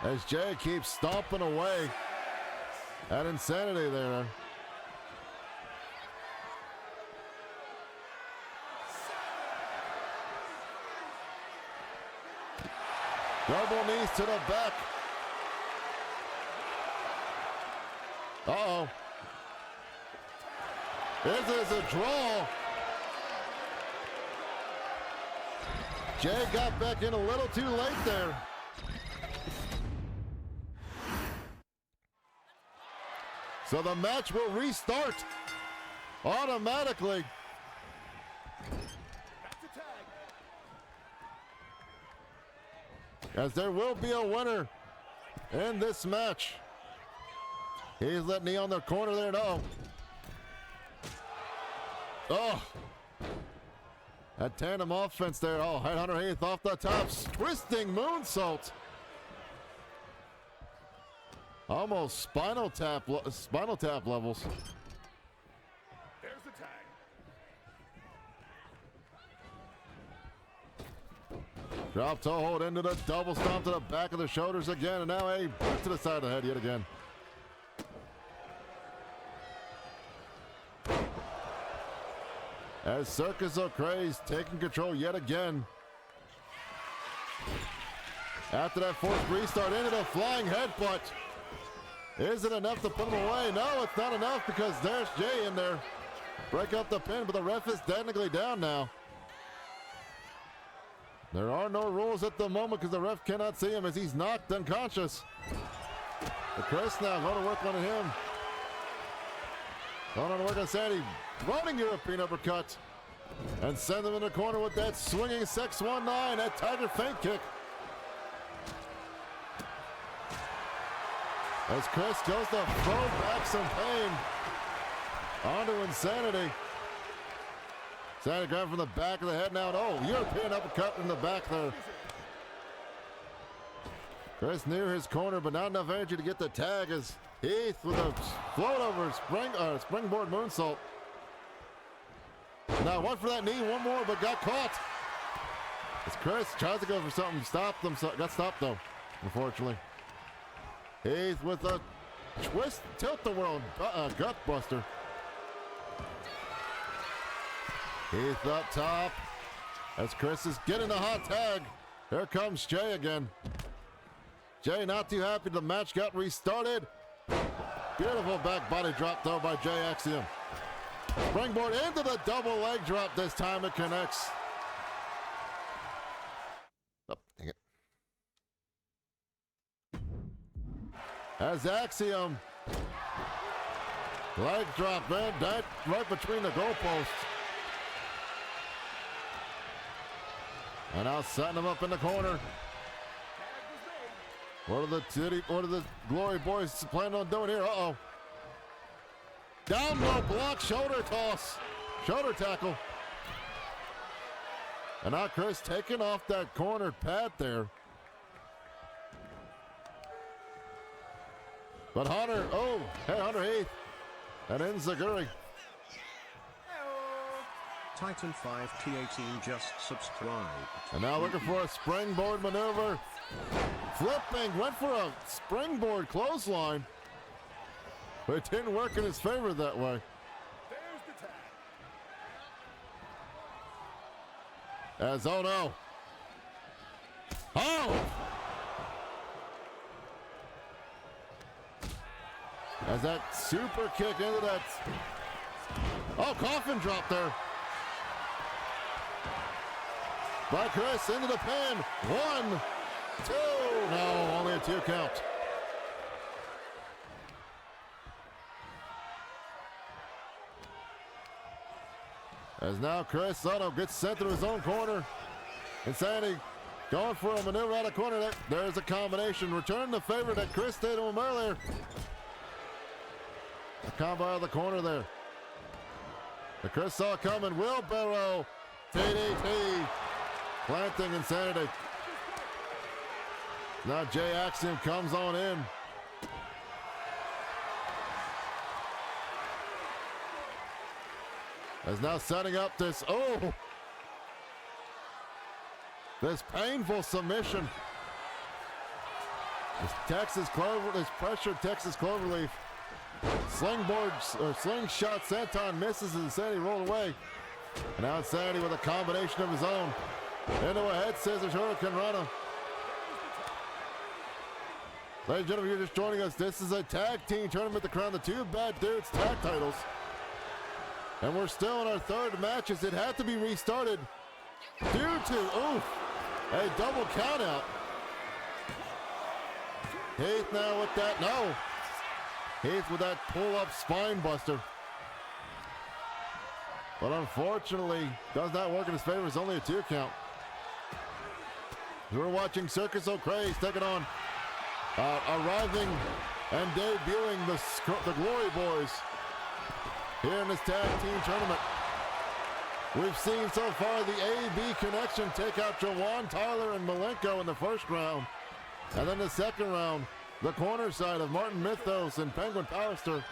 [SPEAKER 1] As Jay keeps stomping away at Insanity there. Double knees to the back. Uh-oh. This is a draw. Jay got back in a little too late there. So the match will restart automatically. As there will be a winner in this match. He's letting knee on the corner there. No. Oh. That tandem offense there. Oh, Headhunter Heath off the top. Twisting moonsault. Almost spinal tap levels.
[SPEAKER 2] There's the tag.
[SPEAKER 1] Drop toe hold into the double stomp to the back of the shoulders again, and now a boot to the side of the head yet again. As Circus O'Crae's taking control yet again. After that forced restart into the flying headbutt. Is it enough to put him away? No, it's not enough, because there's Jay in there. Break up the pin, but the ref is technically down now. There are no rules at the moment because the ref cannot see him as he's knocked unconscious. But Chris now going to work on him. Going on to work on Sandy. Running European uppercut. And send him in the corner with that swinging 619, that Tiger feint kick. As Chris goes to throw back some pain onto Insanity. Insanity grab from the back of the head now. Oh, European uppercut in the back there. Chris near his corner, but not enough energy to get the tag as Heath with a float over springboard moonsault. Now one for that knee, one more, but got caught. As Chris tries to go for something, stopped them, got stopped though, unfortunately. Heath with a twist, tilt-the-world gut buster. Heath up top as Chris is getting the hot tag. Here comes Jay again. Jay not too happy the match got restarted. Beautiful back body drop though by Jay Axiom. Springboard into the double leg drop. This time it connects. Oh, dang it. As Axiom leg drop, man, that right between the goalposts. And now setting him up in the corner. What are the Glory Boys planning on doing here? Uh-oh. Down low block, shoulder toss, shoulder tackle. And now Chris taking off that corner pad there. But Hunter, Hunter Heath, and Enziguri.
[SPEAKER 4] Titan 5T18 just subscribed.
[SPEAKER 1] And now looking for a springboard maneuver. Flipping, went for a springboard clothesline. But it didn't work in his favor that way.
[SPEAKER 2] There's the tag.
[SPEAKER 1] As, oh no. Oh! As that super kick into that. Oh, coffin drop there. By Chris into the pin. 1, 2. No, only a 2 count. As now Chris Soto gets sent to his own corner. Insanity going for a maneuver out of corner. There's a combination. Return the favor that Chris did to him earlier. A combo out of the corner there. The Chris saw coming. Wheelbarrow. TDT. Planting Insanity. Now Jay Axiom comes on in. Is now setting up this, this painful submission. This pressured Texas Cloverleaf. Slingshot senton misses and Insanity rolled away. And now Insanity with a combination of his own. Into a head scissors Hurricane Rana. Ladies and gentlemen, if you're just joining us, this is a tag team tournament to crown the 2 Bad Dudes tag titles. And we're still in our 3rd match as it had to be restarted due to, a double countout. Heath now with that, no. Heath with that pull-up spine buster. But unfortunately, does not work in his favor. It's only a 2 count. We're watching Circus O'Craze taking on, arriving and debuting the Glory Boys here in this tag team tournament. We've seen so far the AB Connection take out Jawan, Tyler, and Malenko in the 1st round. And then the 2nd round, the corner side of Martin Mythos and Penguin Powerster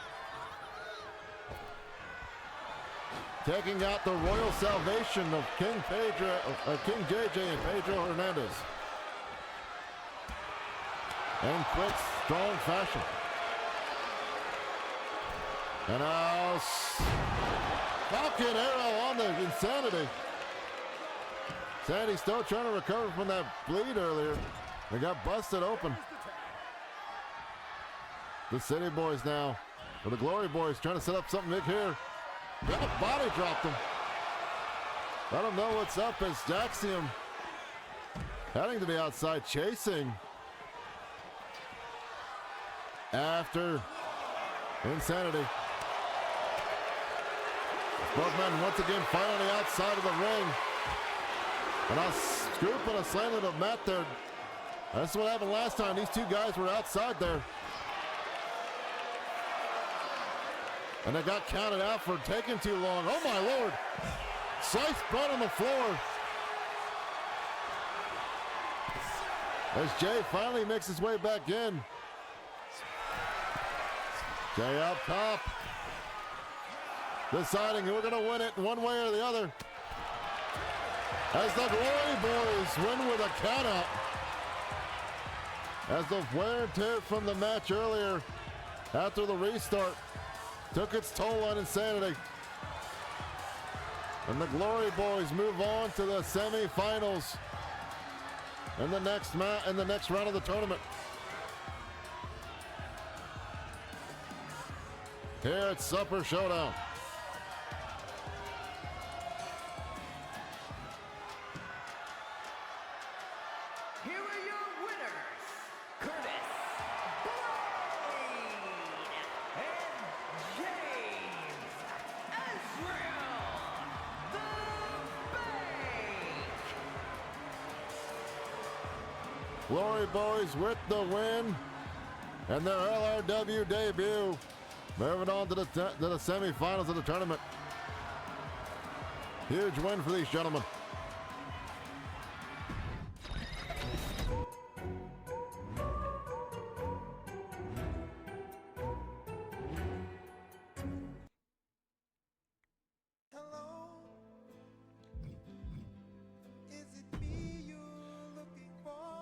[SPEAKER 1] taking out the Royal Salvation of King JJ and Pedro Hernandez. In quick, strong fashion. And now Falcon Arrow on the Insanity. Insanity still trying to recover from that bleed earlier. They got busted open. The City Boys now, or the Glory Boys, trying to set up something big here. Body dropped him. Let him know what's up as Jaxium heading to the outside, chasing after Insanity. Both men once again fight on the outside of the ring. And a scoop and a slam to the mat there. That's what happened last time. These 2 guys were outside there. And they got counted out for taking too long. Oh my Lord. Sliced blood on the floor. As Jay finally makes his way back in. Jay up top. Deciding who we're going to win it one way or the other. As the Glory Boys win with a countout. As the wear and tear from the match earlier after the restart took its toll on Insanity. And the Glory Boys move on to the semifinals in the next round of the tournament. Here at Supper Showdown.
[SPEAKER 3] Here are your winners, Curtis Blade and James Ezreal, the Bank.
[SPEAKER 1] Glory Boys with the win and their LRW debut. Moving on to the semifinals of the tournament. Huge win for these gentlemen.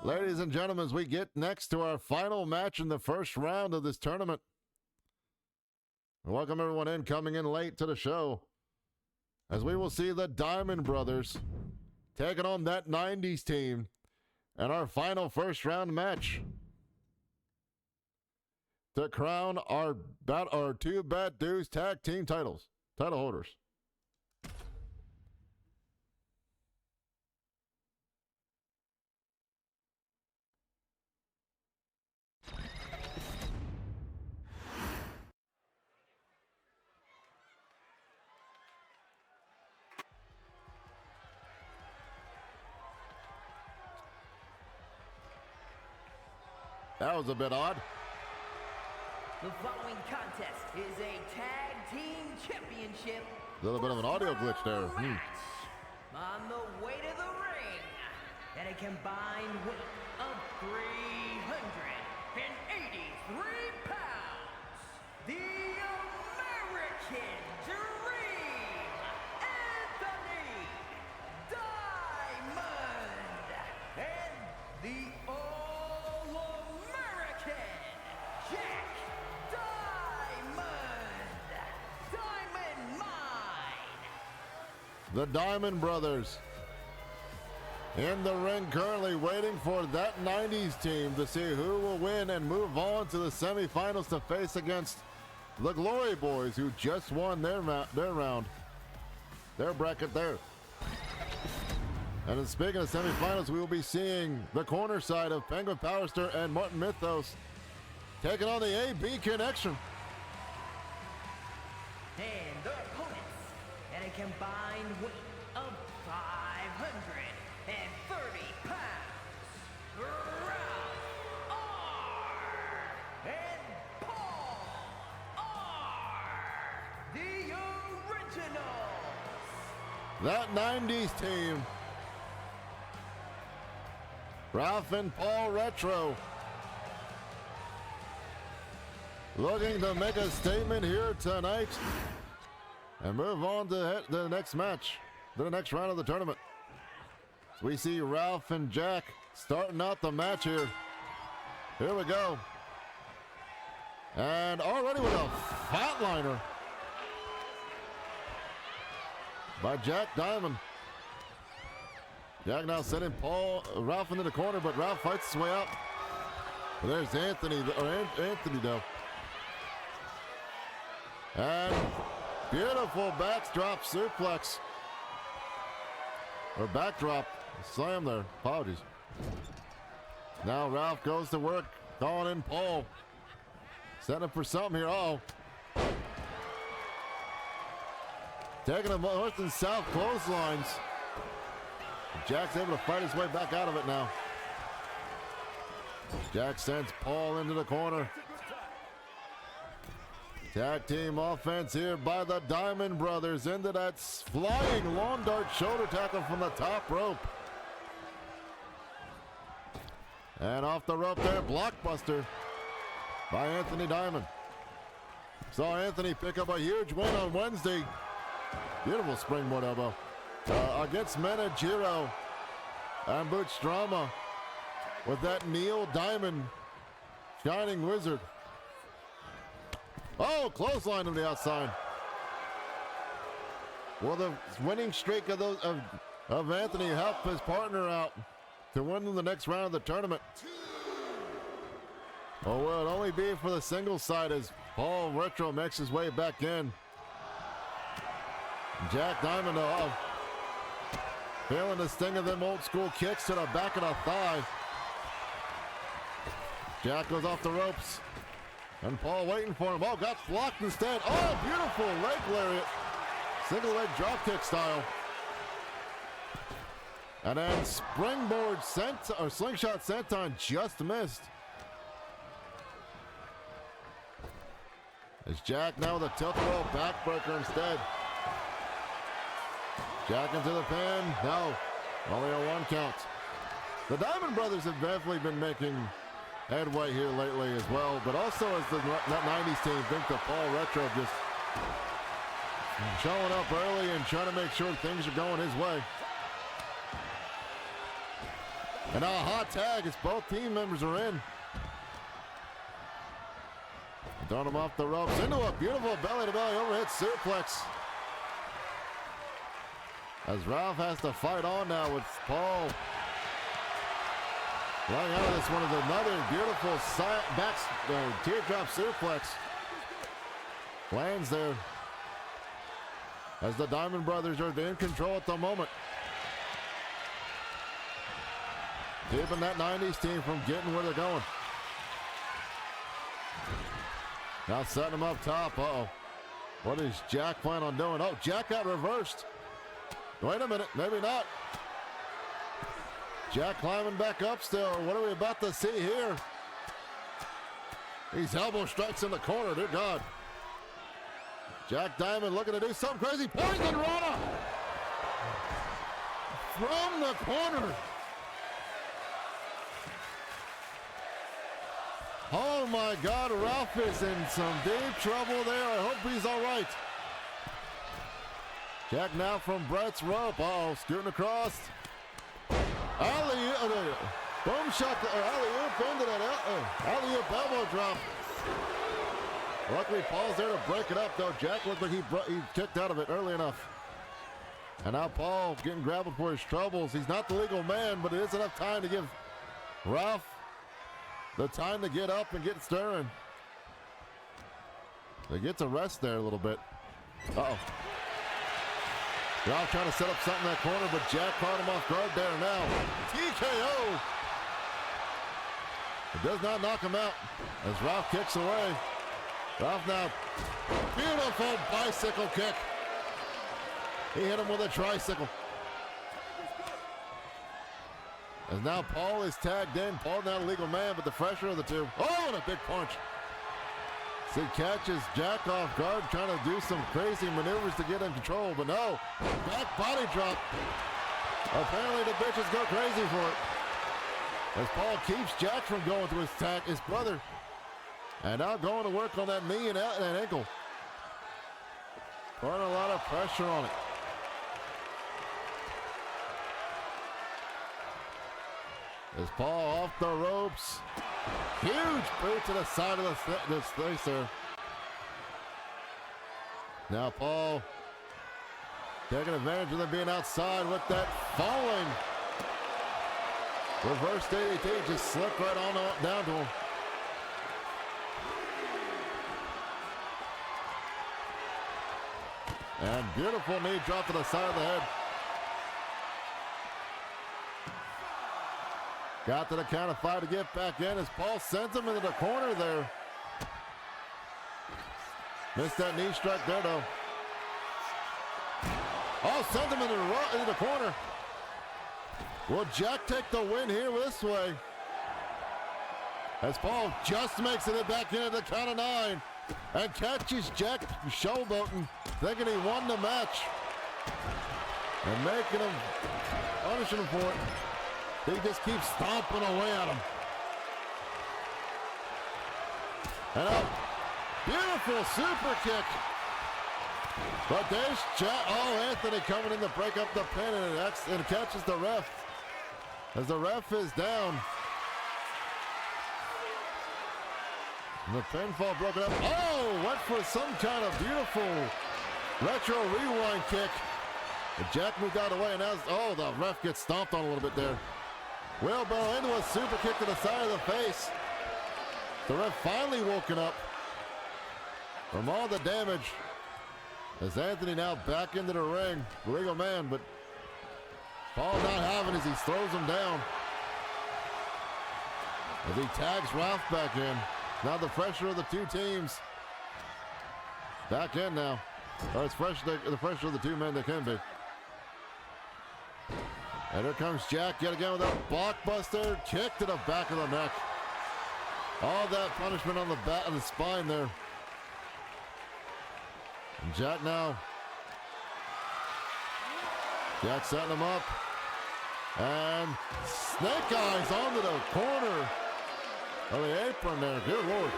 [SPEAKER 1] Ladies and gentlemen, as we get next to our final match in the first round of this tournament. Welcome everyone in, coming in late to the show, as we will see the Diamond Brothers taking on that 90s team in our final first round match to crown our two Bad Dudes tag team title holders. That was a bit odd.
[SPEAKER 3] The following contest is a tag team championship.
[SPEAKER 1] A little bit of an audio glitch there.
[SPEAKER 3] Match on the way to the ring at a combined weight of 383 pounds. The American Dream, Anthony Diamond, and the Jack Diamond Mine.
[SPEAKER 1] The Diamond Brothers in the ring currently waiting for that 90s team to see who will win and move on to the semifinals to face against the Glory Boys, who just won their bracket there. And speaking of semifinals, we will be seeing the corner side of Penguin Powerster and Martin Mythos taking on the AB Connection.
[SPEAKER 3] And their opponents at a combined weight of 530 pounds. Ralph R. and Paul R. The Originals.
[SPEAKER 1] That 90s team, Ralph and Paul Retro, looking to make a statement here tonight and move on to the next match, to the next round of the tournament. We see Ralph and Jack starting out the match here. Here we go. And already with a flatliner by Jack Diamond. Jack now sending Ralph into the corner, but Ralph fights his way out. But there's Anthony though. And beautiful backdrop suplex. Or backdrop slam there. Apologies. Now Ralph goes to work, calling in Paul. Setting up for something here. Uh-oh. Taking a north and south clotheslines. Jack's able to fight his way back out of it now. Jack sends Paul into the corner. Tag team offense here by the Diamond Brothers into that flying lawn dart shoulder tackle from the top rope. And off the rope there, blockbuster by Anthony Diamond. Saw Anthony pick up a huge win on Wednesday. Beautiful springboard elbow against Menajiro and Butch-Drama with that Neil Diamond Shining Wizard. Oh, clothesline on the outside. Well, the winning streak of Anthony helped his partner out to win the next round of the tournament. Oh, will it only be for the singles side as Paul Retro makes his way back in. Jack Diamond, feeling the sting of them old school kicks to the back of the thigh. Jack goes off the ropes. And Paul waiting for him. Oh, got blocked instead. Oh, beautiful leg lariat. Single leg dropkick style. And then springboard slingshot senton just missed. It's Jack now with a tilt-a-roll backbreaker instead. Jack into the pin. No, only a 1 count. The Diamond Brothers have definitely been making headway here lately as well, but also as the 90s team think that Paul Retro just showing up early and trying to make sure things are going his way. And now a hot tag as both team members are in. Throwing him off the ropes into a beautiful belly-to-belly overhead suplex. As Ralph has to fight on now with Paul. Laying out of this one is another beautiful teardrop suplex. Lands there. As the Diamond Brothers are in control at the moment. Keeping that 90s team from getting where they're going. Now setting him up top. Uh-oh. What is Jack plan on doing? Oh, Jack got reversed. Wait a minute. Maybe not. Jack climbing back up still. What are we about to see here? These elbow strikes in the corner. Dear God. Jack Diamond looking to do something crazy. Poison Rana! From the corner. Oh my God, Ralph is in some deep trouble there. I hope he's all right. Jack now from Brett's rope. Uh-oh, scooting across. Boom shot, alley-oop into that alley-oop elbow drop. Luckily, Paul's there to break it up, though. Jack looked like he kicked out of it early enough. And now Paul getting grappled for his troubles. He's not the legal man, but it is enough time to give Ralph the time to get up and get stirring. They get to rest there a little bit. Uh-oh. Ralph trying to set up something in that corner, but Jack caught him off guard there now. TKO! It does not knock him out as Ralph kicks away. Ralph now, beautiful bicycle kick. He hit him with a tricycle. As now Paul is tagged in. Paul not a legal man, but the fresher of the two. Oh, and a big punch. So he catches Jack off guard, trying to do some crazy maneuvers to get in control, but no. Back body drop. Apparently the bitches go crazy for it. As Paul keeps Jack from going to attack his brother. And now going to work on that knee and ankle. Putting a lot of pressure on it. As Paul off the ropes. Huge boot to the side of the face there. Now Paul taking advantage of them being outside with that falling. Reverse DDT just slipped right on down to him. And beautiful knee drop to the side of the head. Got to the count of 5 to get back in as Paul sends him into the corner there. Missed that knee strike there though. Oh, sends him into the corner. Will Jack take the win here this way? As Paul just makes it back into the count of 9 and catches Jack showboating, thinking he won the match. And making him, punishing him for it. He just keeps stomping away at him. And a beautiful super kick. But there's Jack. Oh, Anthony coming in to break up the pin and catches the ref. As the ref is down. And the pinfall broken up. Oh, went for some kind of beautiful retro rewind kick. But Jack moved out of the way and now, oh, the ref gets stomped on a little bit there. Wheelbarrow into a super kick to the side of the face. The ref finally woken up from all the damage. As Anthony now back into the ring. Legal man, but Paul not having as he throws him down. As he tags Ralph back in. Now the fresher of the two teams. Back in now. Or it's the fresher of the two men that can be. And here comes Jack yet again with a blockbuster kick to the back of the neck. All that punishment on the back of the spine there. And Jack now. Jack setting him up. And snake eyes onto the corner of the apron there. Good Lord.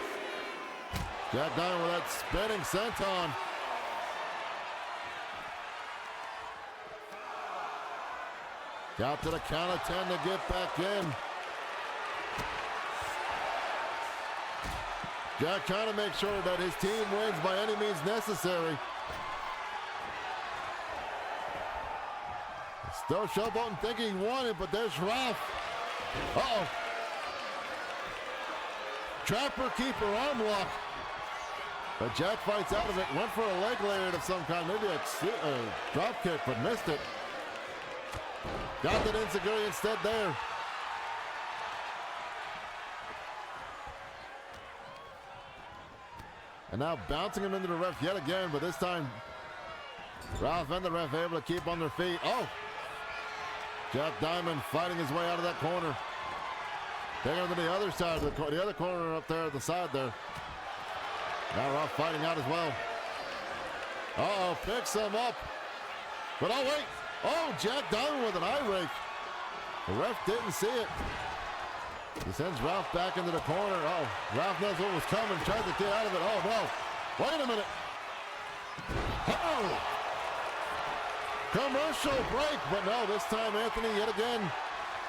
[SPEAKER 1] Jack down with that spinning senton. Got to the count of 10 to get back in. Jack trying to make sure that his team wins by any means necessary. Still Showboat thinking he won it, but there's Ralph. Uh-oh. Trapper keeper arm lock. But Jack fights out of it. Went for a leg layer of some kind. Maybe a drop kick, but missed it. Got that enziguri instead there. And now bouncing him into the ref yet again, but this time Ralph and the ref able to keep on their feet. Oh! Jack Diamond fighting his way out of that corner. Taking him to the other side of the other corner up there at the side there. Now Ralph fighting out as well. Uh-oh, picks him up. But oh wait! Oh, Jack Diamond with an eye rake. The ref didn't see it. He sends Ralph back into the corner. Oh, Ralph knows what was coming. Tries to get out of it. Oh, no. Wait a minute. Oh! Commercial break. But no, this time Anthony yet again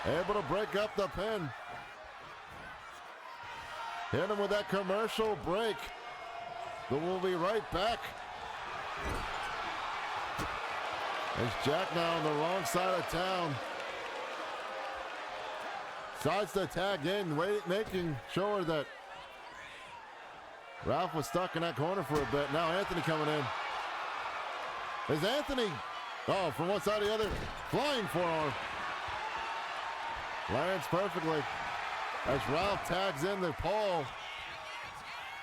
[SPEAKER 1] able to break up the pin. Hit him with that commercial break. But we'll be right back. There's Jack now on the wrong side of town. Decides to tag in, making sure that Ralph was stuck in that corner for a bit. Now Anthony coming in. Is Anthony, oh, from one side to the other, flying forearm. Lands perfectly as Ralph tags in the Paul.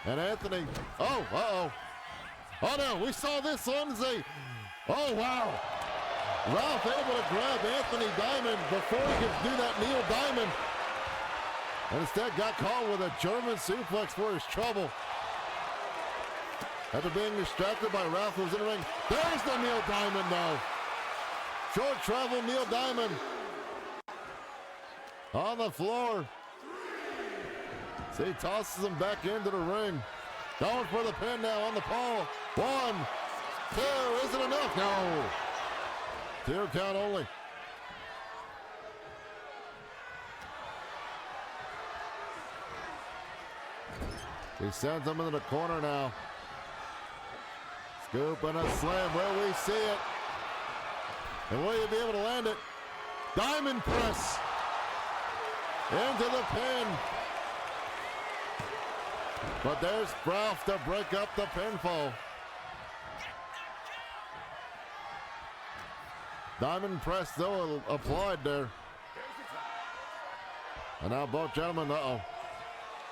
[SPEAKER 1] And Anthony, oh, uh-oh. Oh no, we saw this on the, oh wow. Ralph able to grab Anthony Diamond before he could do that Neil Diamond. And instead got caught with a German suplex for his trouble. After being distracted by Ralph, who was in the ring. There's the Neil Diamond though. Short travel Neil Diamond. On the floor. See, tosses him back into the ring. Going for the pin now on the pole. 1, 2, is it enough? No. 2 count only. He sends him into the corner now. Scoop and a slam. Will we see it? And will you be able to land it? Diamond press. Into the pin. But there's Ralph to break up the pinfall. Diamond press though applied there. And now both gentlemen, uh-oh.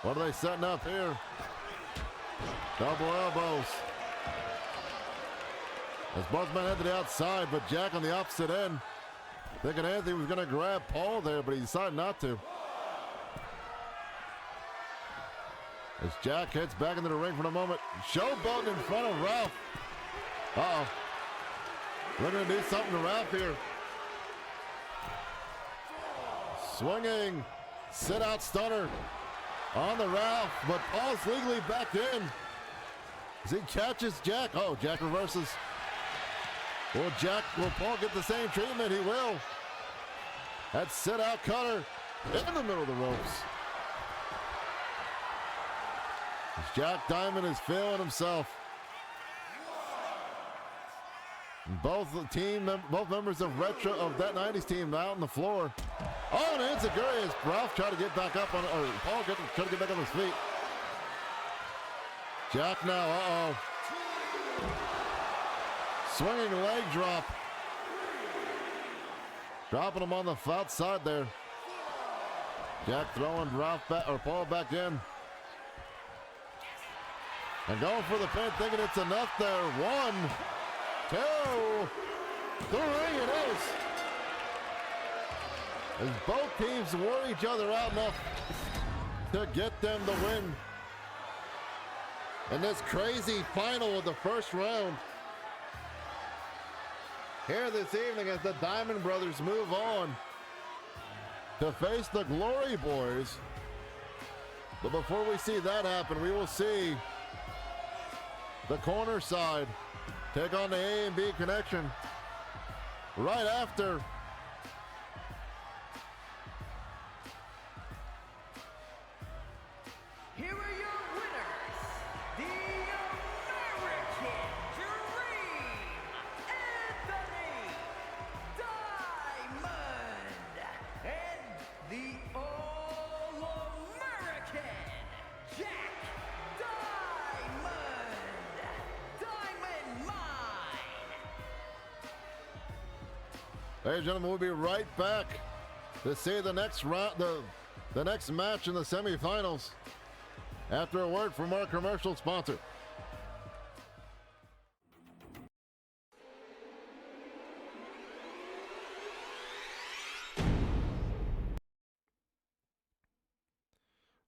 [SPEAKER 1] What are they setting up here? Double elbows. As both men head to the outside, but Jack on the opposite end. Thinking Anthony was going to grab Paul there, but he decided not to. As Jack heads back into the ring for a moment. Showboat in front of Ralph. Uh-oh. We're going to do something to Ralph here. Swinging. Sit-out stunner on the Ralph, but Paul's legally back in. As he catches Jack. Oh, Jack reverses. Will Paul get the same treatment? He will. That sit-out cutter in the middle of the ropes. As Jack Diamond is feeling himself. Both members of that 90s team out on the floor. Oh, and enziguri as Ralph tried to get back up on, or Paul tried to get back on his feet. Jack now, uh-oh. Swinging leg drop. Dropping him on the outside there. Jack throwing Ralph back, or Paul back in. And going for the pin, thinking it's enough there. 1, 2, 3, it is. As both teams wore each other out enough to get them the win. In this crazy final of the first round. Here this evening as the Diamond Brothers move on to face the Glory Boys. But before we see that happen, we will see the corner side take on the A and B connection right after Ladies and gentlemen, we'll be right back to see the next round, the next match in the semifinals after a word from our commercial sponsor.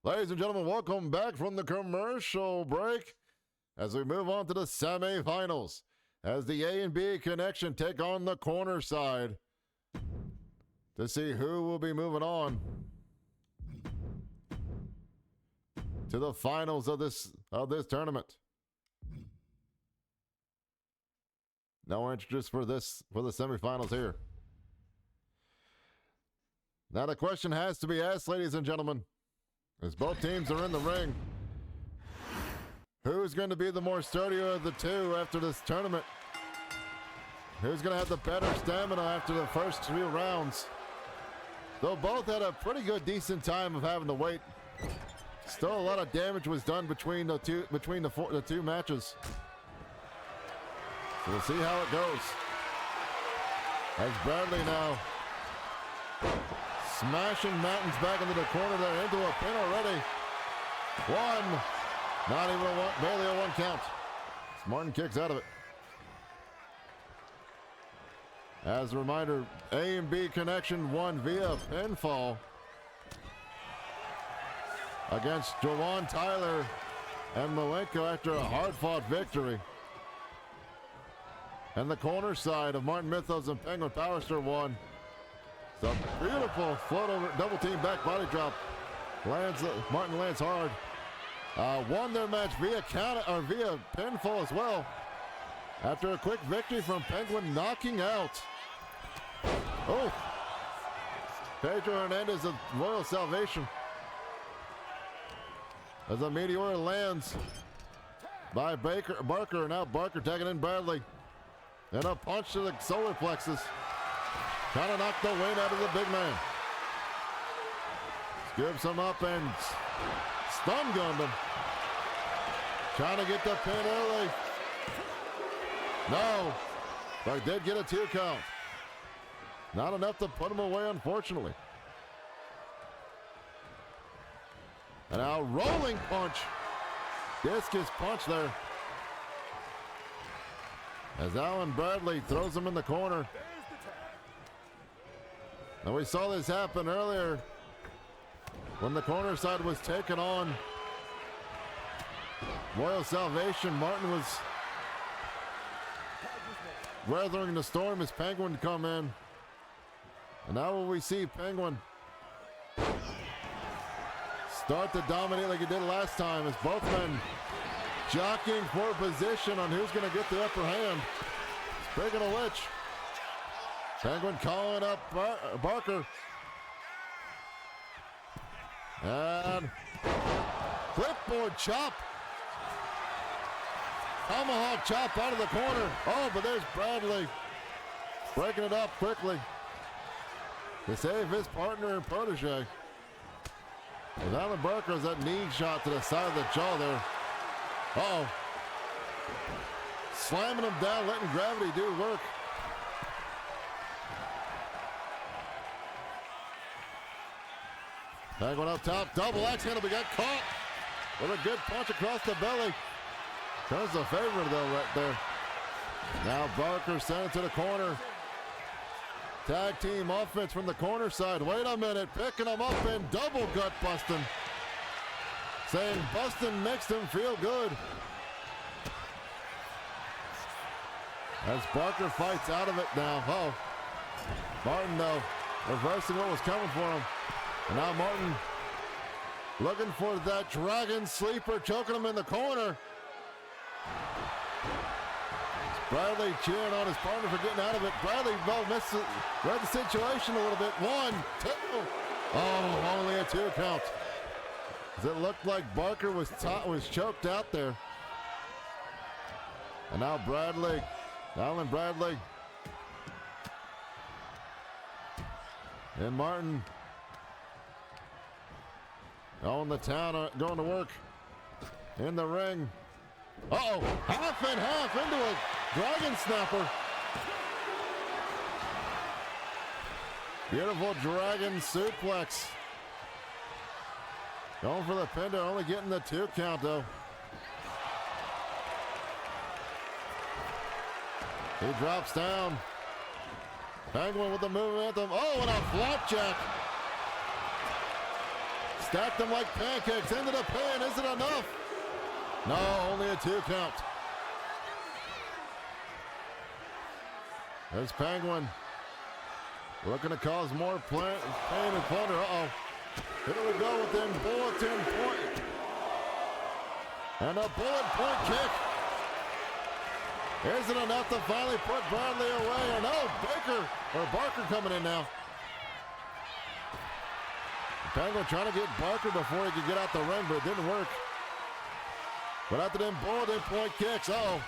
[SPEAKER 1] Ladies and gentlemen, welcome back from the commercial break as we move on to the semifinals as the A and B connection take on the corner side to see who will be moving on to the finals of this tournament. Now we're introduced for the semifinals here. Now the question has to be asked, ladies and gentlemen, as both teams are in the ring. Who's going to be the more sturdier of the two after this tournament? Who's going to have the better stamina after the first few rounds? Though both had a pretty good, decent time of having to wait. Still a lot of damage was done between the two matches. So we'll see how it goes. As Bradley now smashing Mountains back into the corner there, into a pin already. One. Not even barely a one count. Martin kicks out of it. As a reminder, A and B connection won via pinfall against Jawan Tyler and Malenko after a hard-fought victory. And the corner side of Martin Mythos and Penguin Powerstar won. So beautiful float over, double team back body drop. Martin lands hard. Won their match via via pinfall as well. After a quick victory from Penguin knocking out. Oh, Pedro Hernandez of Royal Salvation. As a meteor lands by Barker. Now Barker tagging in Bradley. And a punch to the solar plexus. Trying to knock the wind out of the big man. Gives him up and stun gunned him. Trying to get the pin early. No, but did get a 2 count. Not enough to put him away, unfortunately. And now rolling punch. Discus punch there. As Alan Bradley throws him in the corner. And we saw this happen earlier when the corner side was taken on Royal Salvation. Martin was weathering the storm as Penguin come in. And now will we see Penguin start to dominate like he did last time, as both men jockeying for position on who's going to get the upper hand. Speaking of which, Penguin calling up Barker. And clipboard chop. Tomahawk chop out of the corner. Oh, but there's Bradley breaking it up quickly to save his partner and protege. With Alan Barker's that knee shot to the side of the jaw there. Uh-oh. Slamming him down, letting gravity do work. Penguin up top, double axe handle, but got caught with a good punch across the belly. Turns the favorite though right there. Now Barker sent it to the corner. Tag team offense from the corner side. Wait a minute, picking him up and double gut busting. Saying busting makes him feel good. As Barker fights out of it now. Oh, Martin though, reversing what was coming for him. And now Martin looking for that dragon sleeper, choking him in the corner. Bradley cheering on his partner for getting out of it. Bradley read the situation a little bit. 1, 2. Oh, only a 2 count. As it looked like Barker was choked out there. And now Bradley, Alan Bradley. And Martin on the town, going to work in the ring. Uh-oh, half and half into a dragon snapper. Beautiful dragon suplex. Going for the pin, only getting the 2 count though. He drops down. Penguin with the move anthem. Oh, and a flapjack. Stacked them like pancakes into the pin. Is it enough? No, only a 2 count. There's Penguin. Looking to cause more pain and plunder. Uh-oh. Here we go with them bulletin point. And a bullet point kick. Isn't enough to finally put Bradley away. Or no, Barker coming in now. Penguin trying to get Barker before he could get out the ring, but it didn't work. But after them bulletin point kicks, uh-oh.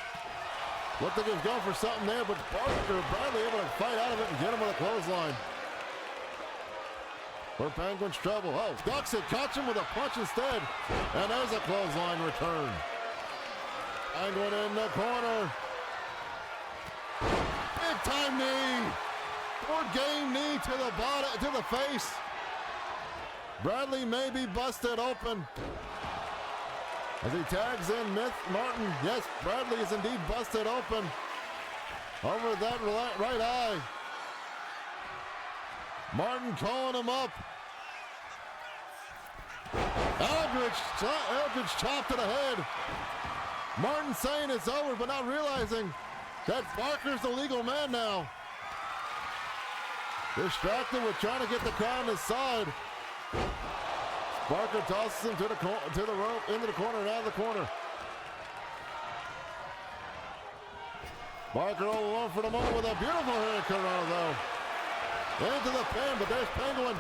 [SPEAKER 1] Looked like he was going for something there, but Bradley able to fight out of it and get him with a clothesline. For Penguin's trouble. Oh, ducks it, catch him with a punch instead. And there's a clothesline return. Penguin in the corner. Big time knee. Poor game knee to the body, to the face. Bradley may be busted open. As he tags in Martin. Yes, Bradley is indeed busted open. Over that right eye. Martin calling him up. Eldridge chop to the head. Martin saying it's over, but not realizing that Barker's the legal man now. Distracted with trying to get the crowd on his side. Barker tosses him to the rope, into the corner, and out of the corner. Barker all alone for the moment with a beautiful hurricane though. Into the pin, but there's Penguin.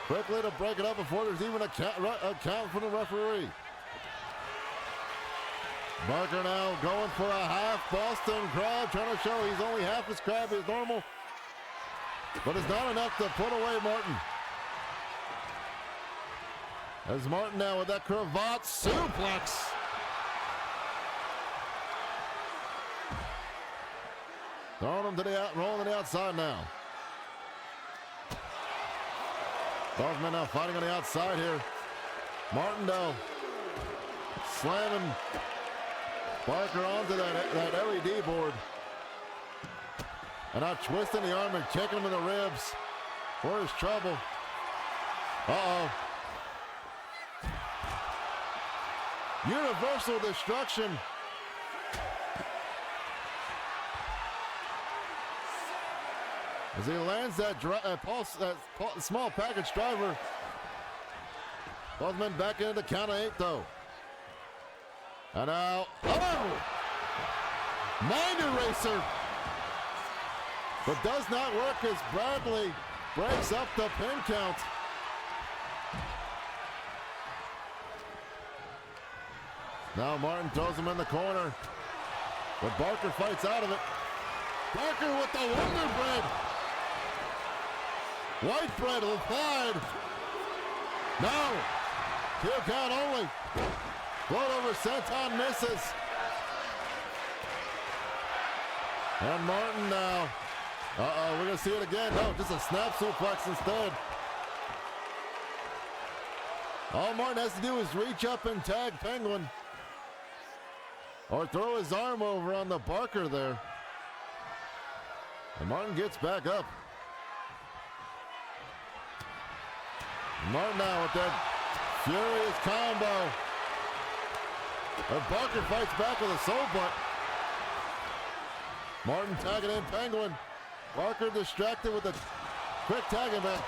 [SPEAKER 1] Quickly to break it up before there's even a count from the referee. Barker now going for a half Boston crab, trying to show he's only half as crabby as normal. But it's not enough to put away Martin. As Martin now with that cravat suplex. Throwing him to the rolling to the outside now. Both men now fighting on the outside here. Martin though slamming Barker onto that LED board. And now twisting the arm and kicking him in the ribs for his trouble. Uh-oh. Universal destruction. As he lands that small package driver. Both men back into the count of 8 though. And now, oh! Mind eraser. But does not work as Bradley breaks up the pin count. Now Martin throws him in the corner. But Barker fights out of it. Barker with the Wonder Bread. White bread applied. No. 2 count only. Float over senton misses. And Martin now. Uh-oh, we're going to see it again. No, just a snap suplex instead. All Martin has to do is reach up and tag Penguin. Or throw his arm over on the Barker there. And Martin gets back up. Martin now with that furious combo. But Barker fights back with a soul butt. Martin tagging in Penguin. Barker distracted with a quick tagging back.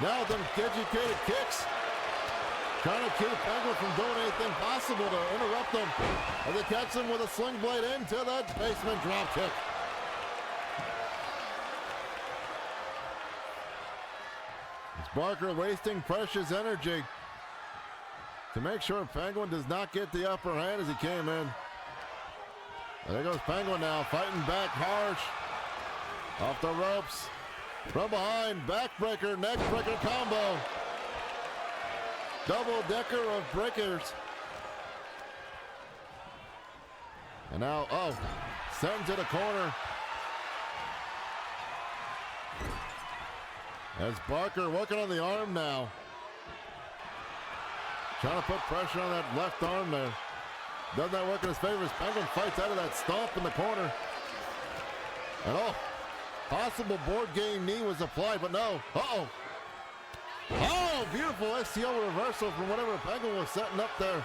[SPEAKER 1] Now them educated kicks. Trying to keep Penguin from doing anything possible to interrupt them. As they catch him with a sling blade into that basement drop kick. It's Barker wasting precious energy to make sure Penguin does not get the upper hand as he came in. There goes Penguin now, fighting back harsh. Off the ropes. From behind, backbreaker, neckbreaker combo. Double decker of breakers. And now, oh, sent to the corner. As Barker working on the arm now. Trying to put pressure on that left arm there. Doesn't that work in his favor as Penguin fights out of that stomp in the corner. And possible board game knee was applied, but no. Uh-oh. Oh, beautiful STO reversal from whatever Penguin was setting up there.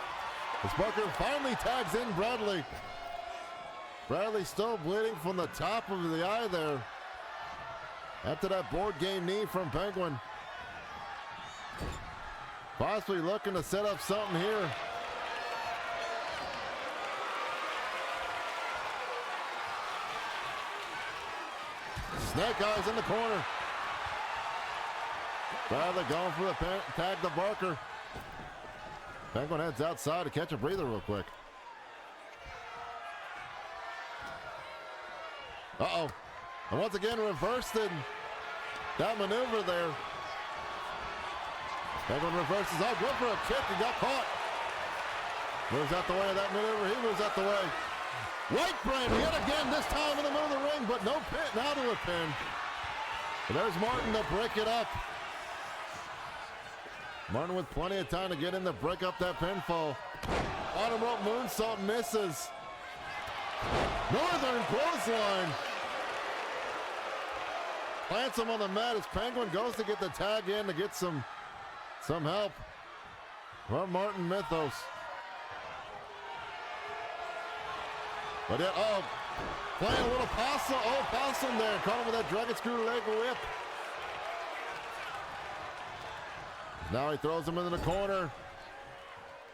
[SPEAKER 1] As Barker finally tags in Bradley. Bradley still bleeding from the top of the eye there. After that board game knee from Penguin. Possibly looking to set up something here. Snake eyes in the corner. Bradley going for the tag to Barker. Penguin heads outside to catch a breather real quick. Uh-oh. And once again reversed in that maneuver there. Penguin reverses out, good for a kick, he got caught. Moves out the way of that maneuver, he moves out the way. White brand yet again, this time in the middle of the ring, but no pin, now to a pin. But there's Martin to break it up. Martin with plenty of time to get in to break up that pinfall. Bottom rope moonsault misses. Northern clothesline. Plants him on the mat as Penguin goes to get the tag in to get some help from Martin Mythos. But yet, playing a little possum there. Caught him with that dragon screw leg whip. Now he throws him into the corner.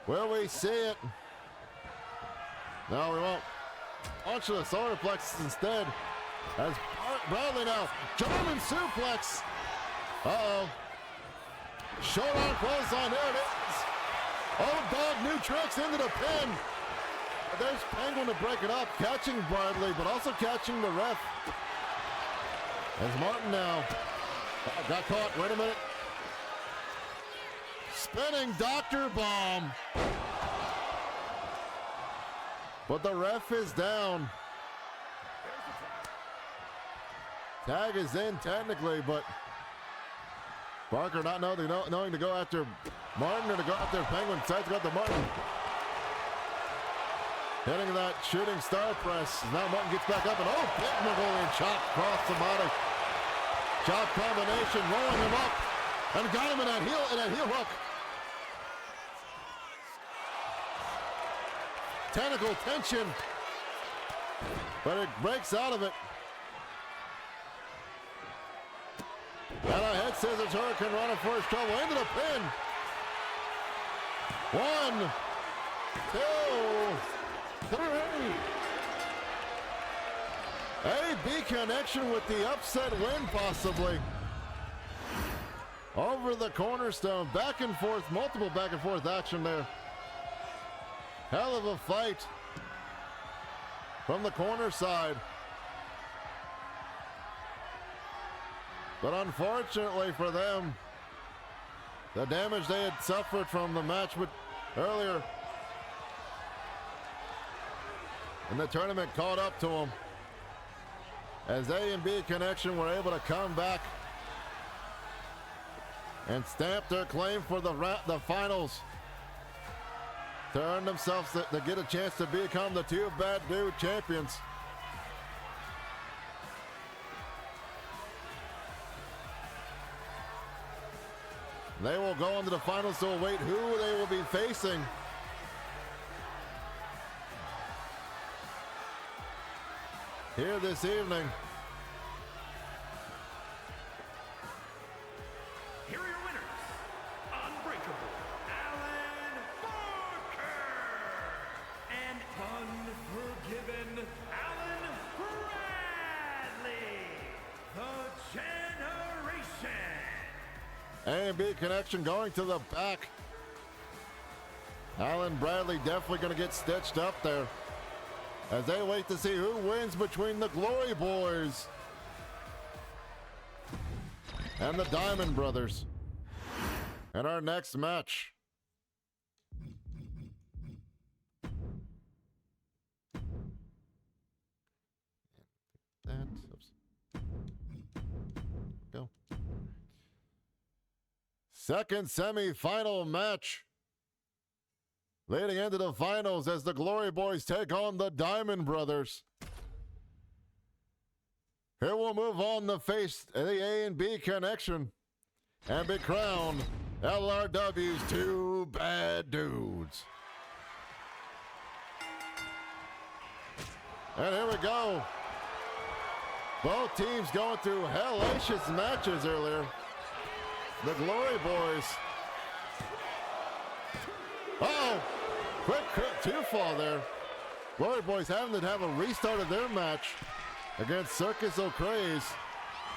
[SPEAKER 1] Will we see it? No, we won't. Punch to the solar plexus instead. As Bradley now, German suplex. Uh-oh. Showdown clothesline, there it is. Old dog, new tricks into the pin. There's Penguin to break it up, catching Bradley, but also catching the ref. As Martin now got caught, wait a minute. Spinning Dr. Bomb. But the ref is down. Tag is in technically, but Barker not knowing to go after Martin or to go after Penguin. Decides to go after Martin. Hitting that shooting star press. Now Martin gets back up and big Mongolian chop across the body. Chop combination, rolling him up. And got him in that heel hook. Tentacle tension. But it breaks out of it. And a head scissors Hurricane Runner for his trouble into the pin. 1, 2, 3. A-B connection with the upset win possibly. Over the cornerstone, back and forth, multiple back and forth action there. Hell of a fight from the corner side. But unfortunately for them, the damage they had suffered from the match earlier in the tournament caught up to them. As A and B Connection were able to come back and stamp their claim for the finals to earn themselves to get a chance to become the Two Bad Dude champions. They will go into the finals to await who they will be facing. Here this evening.
[SPEAKER 2] Here are your winners. Unbreakable, Alan Barker. And Unforgiven, Alan Bradley. The Generation.
[SPEAKER 1] A and B Connection going to the back. Alan Bradley definitely going to get stitched up there as they wait to see who wins between the Glory Boys and the Diamond Brothers. And our next match. Go. second semi-final match leading into the finals as the Glory Boys take on the Diamond Brothers. Here we'll move on to face the A and B connection and be crowned LRW's Two Bad Dudes. And here we go. Both teams going through hellacious matches earlier. The Glory Boys. Uh-oh. Quick two fall there. Glory Boys having to have a restart of their match against Circus O'Craze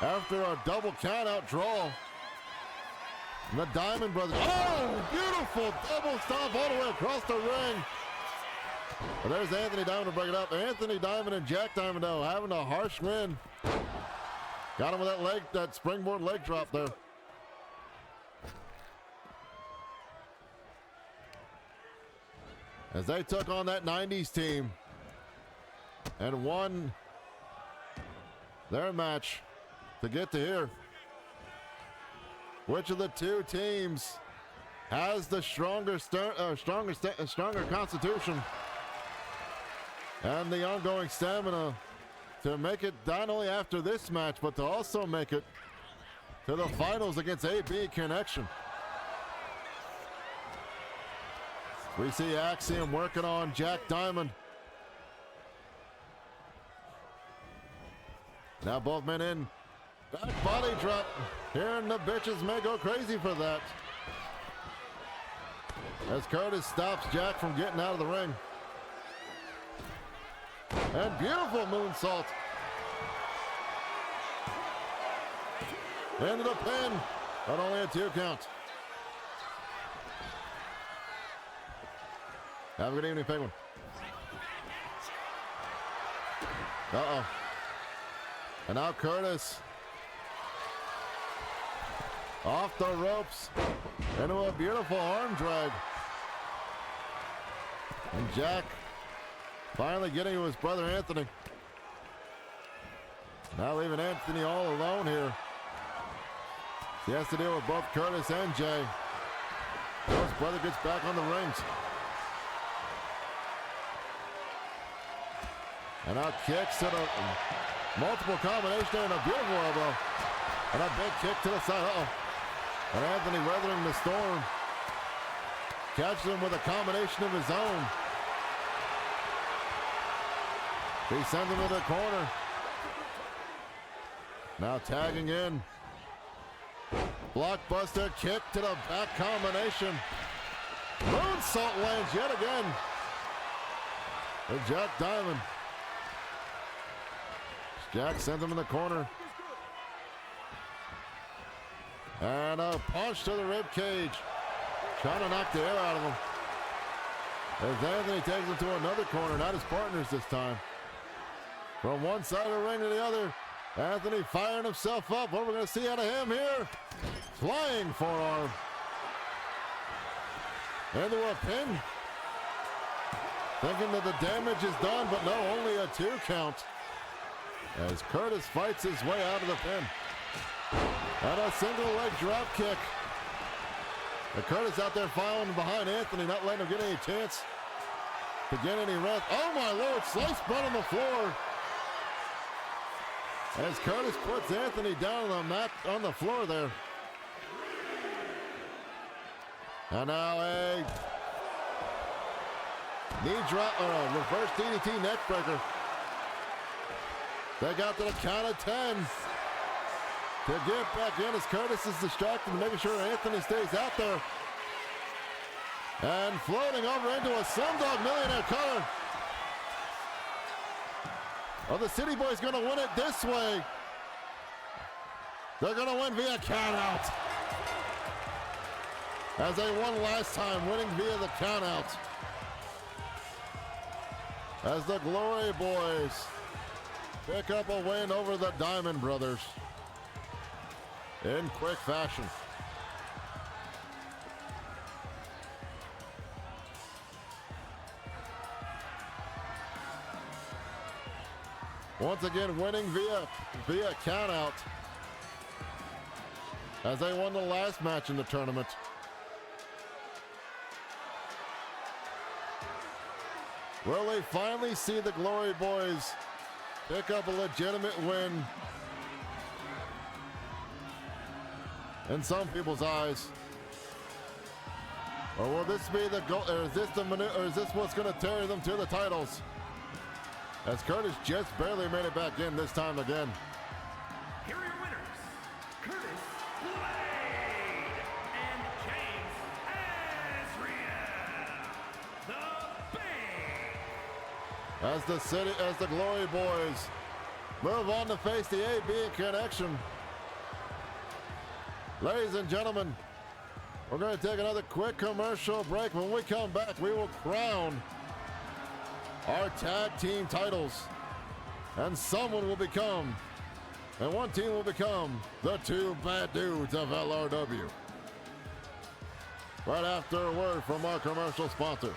[SPEAKER 1] after a double countout draw. And the Diamond Brothers. Oh, beautiful double stomp all the way across the ring. Well, there's Anthony Diamond to break it up. Anthony Diamond and Jack Diamond, though, having a harsh win. Got him with that springboard leg drop there. As they took on that 90s team and won their match to get to here. Which of the two teams has the stronger constitution and the ongoing stamina to make it not only after this match, but to also make it to the finals against AB Connection? We see Axiom working on Jack Diamond. Now both men in. Back body drop. Here and the bitches may go crazy for that. As Curtis stops Jack from getting out of the ring. And beautiful moonsault. Into the pin, but only a 2 count. Have a good evening, Penguin. Uh-oh. And now Curtis off the ropes into a beautiful arm drag. And Jack finally getting to his brother Anthony. Now leaving Anthony all alone here. He has to deal with both Curtis and Jay. His brother gets back on the rings. And now kicks to the multiple combination and a beautiful elbow. And a big kick to the side. Uh-oh. And Anthony weathering the storm. Catches him with a combination of his own. He sends him to the corner. Now tagging in. Blockbuster kick to the back combination. Moonsault lands yet again. And Jack Diamond. Jack sends him in the corner. And a punch to the rib cage. Trying to knock the air out of him. As Anthony takes him to another corner, not his partners this time. From one side of the ring to the other, Anthony firing himself up. What are we going to see out of him here? Flying forearm. Into a pin. Thinking that the damage is done, but no, only a 2 count. As Curtis fights his way out of the pin. And a single leg drop kick. And Curtis out there following behind Anthony, not letting him get any chance to get any rest. Oh my Lord, sliced bread on the floor. As Curtis puts Anthony down on the mat, on the floor there. And now a knee drop, or a reverse DDT neck breaker. They got to the count of 10 to get back in as Curtis is distracted, making sure Anthony stays out there. And floating over into a Slumdog Millionaire cutter. Are the City Boys going to win it this way? They're going to win via countout. As they won last time, winning via the countout. As the Glory Boys pick up a win over the Diamond Brothers in quick fashion. Once again, winning via countout. as they won the last match in the tournament. Will they finally see the Glory Boys pick up a legitimate win in some people's eyes? Or will this be the goal? Or is this what's going to carry them to the titles? As Curtis just barely made it back in this time again.
[SPEAKER 2] Here are your winners, Curtis Blade and James Azriel, the Bang.
[SPEAKER 1] As the Glory Boys move on to face the AB Connection. Ladies and gentlemen, we're going to take another quick commercial break. When we come back, we will crown our tag team titles. And one team will become the two bad dudes of LRW. Right after a word from our commercial sponsors.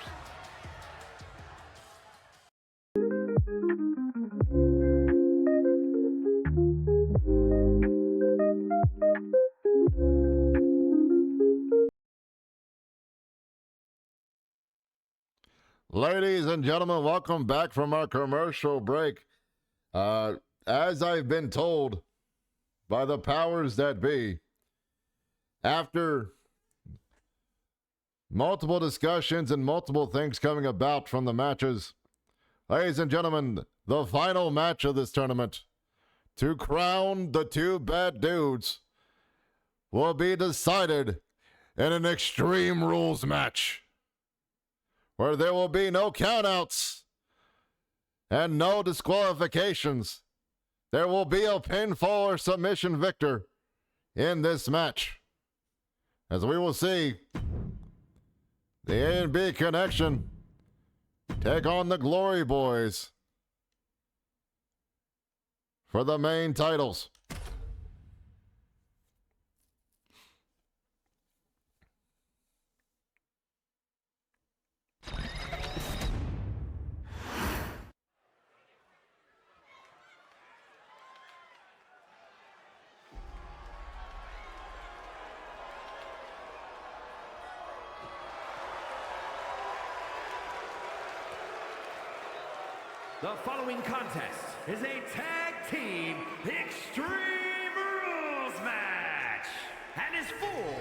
[SPEAKER 1] Ladies and gentlemen, welcome back from our commercial break. As I've been told by the powers that be, after multiple discussions and multiple things coming about from the matches, ladies and gentlemen, the final match of this tournament to crown the two bad dudes will be decided in an Extreme Rules match, where there will be no countouts and no disqualifications. There will be a pinfall or submission victor in this match, as we will see the A and B Connection take on the Glory Boys for the main titles.
[SPEAKER 2] The following contest is a tag team Extreme Rules match and is for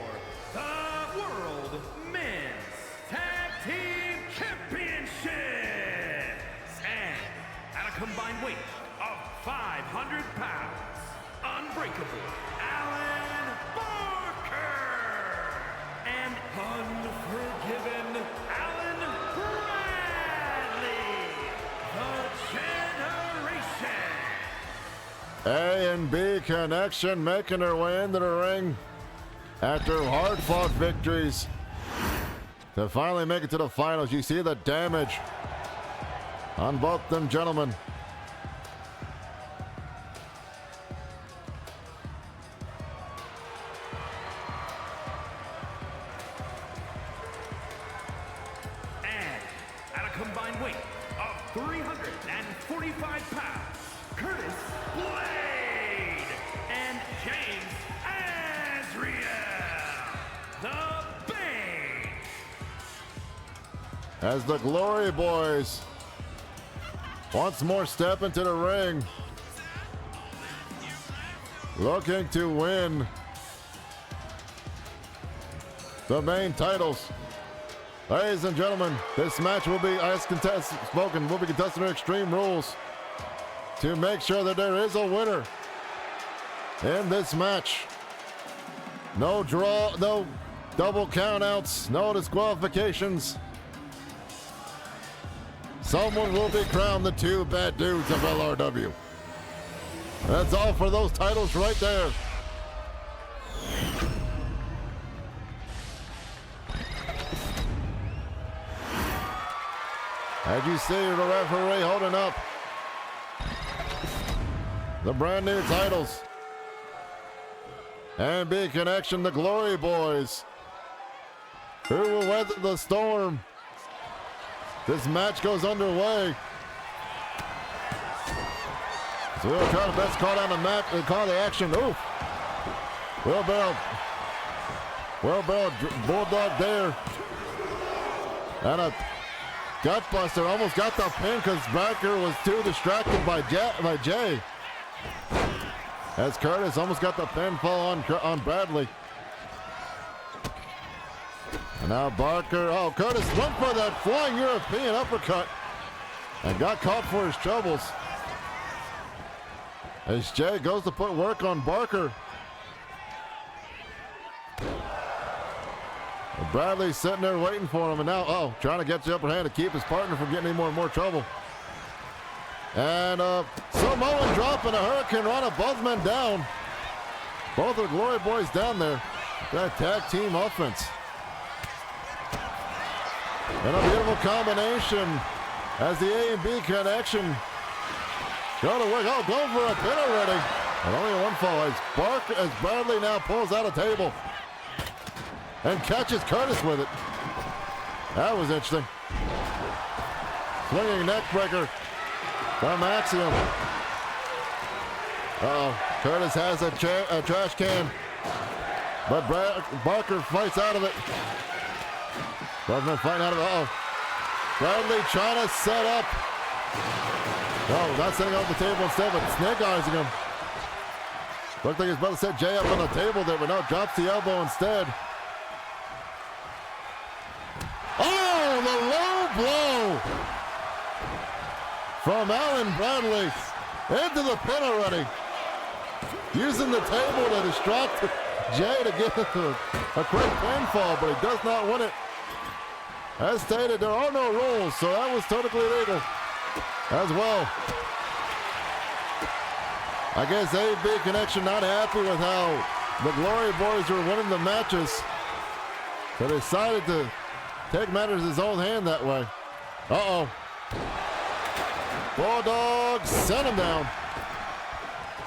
[SPEAKER 2] the World Men's Tag Team Championships. And at a combined weight of 500 pounds, Unbreakable Alan Barker and Unforgiven Alan Bradley, the Generation.
[SPEAKER 1] A and B Connection making their way into the ring after hard-fought victories to finally make it to the finals. You see the damage on both them gentlemen.
[SPEAKER 2] And at a combined weight of 345 pounds, Curtis Blade and James Azriel, the Bang.
[SPEAKER 1] As the Glory Boys once more step into the ring, looking to win the main titles. Ladies and gentlemen, this match will be, as will be contested in Extreme Rules to make sure that there is a winner in this match. No draw, no double countouts, no disqualifications. Someone will be crowned the two bad dudes of LRW. That's all for those titles right there. As you see the referee holding up the brand new titles. And B Connection, the Glory Boys, who will weather the storm. This match goes underway. So we'll try to best call down the map and call the action. Oof. Wheelbarrow bulldog there. And a gutbuster. Almost got the pin because Barker was too distracted by Jay. As Curtis almost got the pinfall on Bradley. And now Barker, Curtis went for that flying European uppercut and got caught for his troubles. As Jay goes to put work on Barker. And Bradley's sitting there waiting for him, and now, trying to get the upper hand to keep his partner from getting any more and more trouble. And Samoan drop and a Hurricane Rana, both men down. Both the Glory Boys down there. That tag team offense. And a beautiful combination as the A and B connection go to work. Going for a pin already. And only one fall as Bradley now pulls out a table and catches Curtis with it. That was interesting. Swinging neck breaker from Axiom. Curtis has a trash can, but Barker fights out of it. Barker fighting out of it. Bradley trying to set up. Not setting up the table instead, but snake eyesing him. Looked like he was about to set Jay up on the table there, but no, drops the elbow instead. The low blow from Alan Bradley into the pin already. Using the table to distract Jay to get a quick pinfall, but he does not win it. As stated, there are no rules, so that was totally legal as well. I guess A-B Connection not happy with how the Glory Boys were winning the matches, so they decided to take matters in his own hand that way. Bulldog sent him down.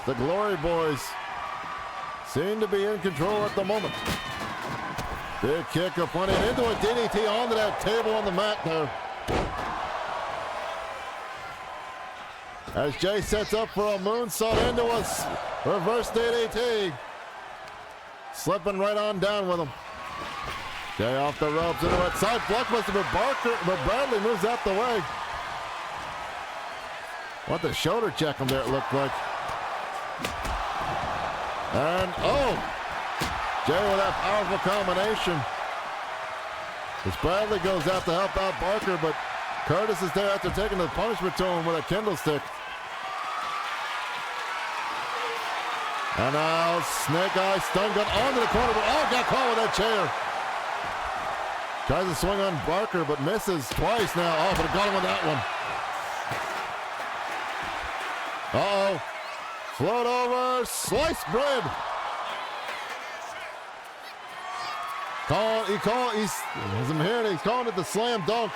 [SPEAKER 1] The Glory Boys seem to be in control at the moment. Big kick up on it into a DDT onto that table on the mat there. As Jay sets up for a moonsault into a reverse DDT. Slipping right on down with him. Jay off the ropes into a side blockbuster, but Bradley moves out the way. What the shoulder check him there, it looked like. And Jay with that powerful combination. As Bradley goes out to help out Barker, but Curtis is there after taking the punishment to him with a kendo stick. And now Snake Eye stun gun onto the corner, but got caught with that chair. Tries to swing on Barker, but misses twice now. But it got him with that one. Float over, sliced bread. He's calling it the slam dunk.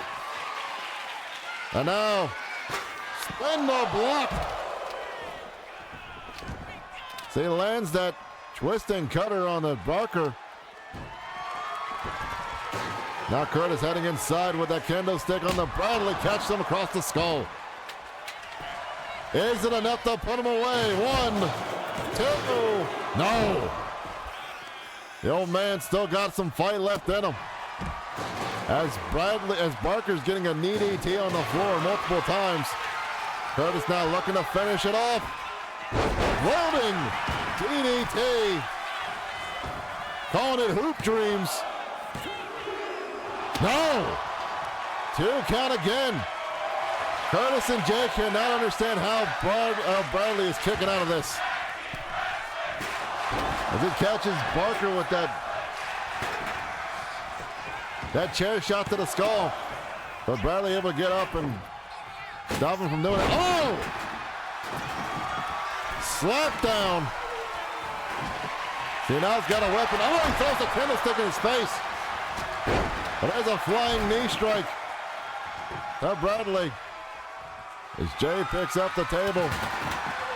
[SPEAKER 1] And now, spin the block. So he lands that twisting cutter on the Barker. Now Curtis heading inside with that kendo stick on the Bradley. Catches him across the skull. Is it enough to put him away? 1, 2, no. The old man still got some fight left in him. As Barker's getting a knee DT on the floor multiple times. Curtis now looking to finish it off. Loading DDT. Calling it hoop dreams. No. 2 count again. Curtis and Jay cannot understand how Bradley is kicking out of this. As he catches Barker with that chair shot to the skull. But Bradley able to get up and stop him from doing it. Slap down. See, now he's got a weapon. He throws the kendo stick in his face. But there's a flying knee strike to Bradley. As Jay picks up the table.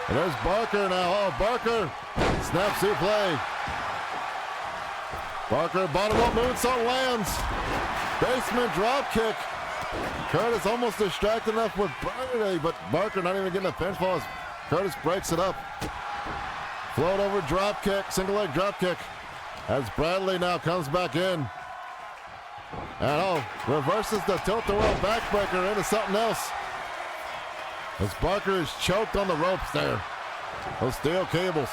[SPEAKER 1] And there's Barker now. Barker. Snap suplex. Barker bottom up moonsault lands. Basement drop kick. Curtis almost distracted enough with Bradley, but Barker not even getting a pinfall as Curtis breaks it up. Float over drop kick, single leg drop kick. As Bradley now comes back in. And reverses the tilt-a-whirl backbreaker into something else. As Barker is choked on the ropes there. Those steel cables.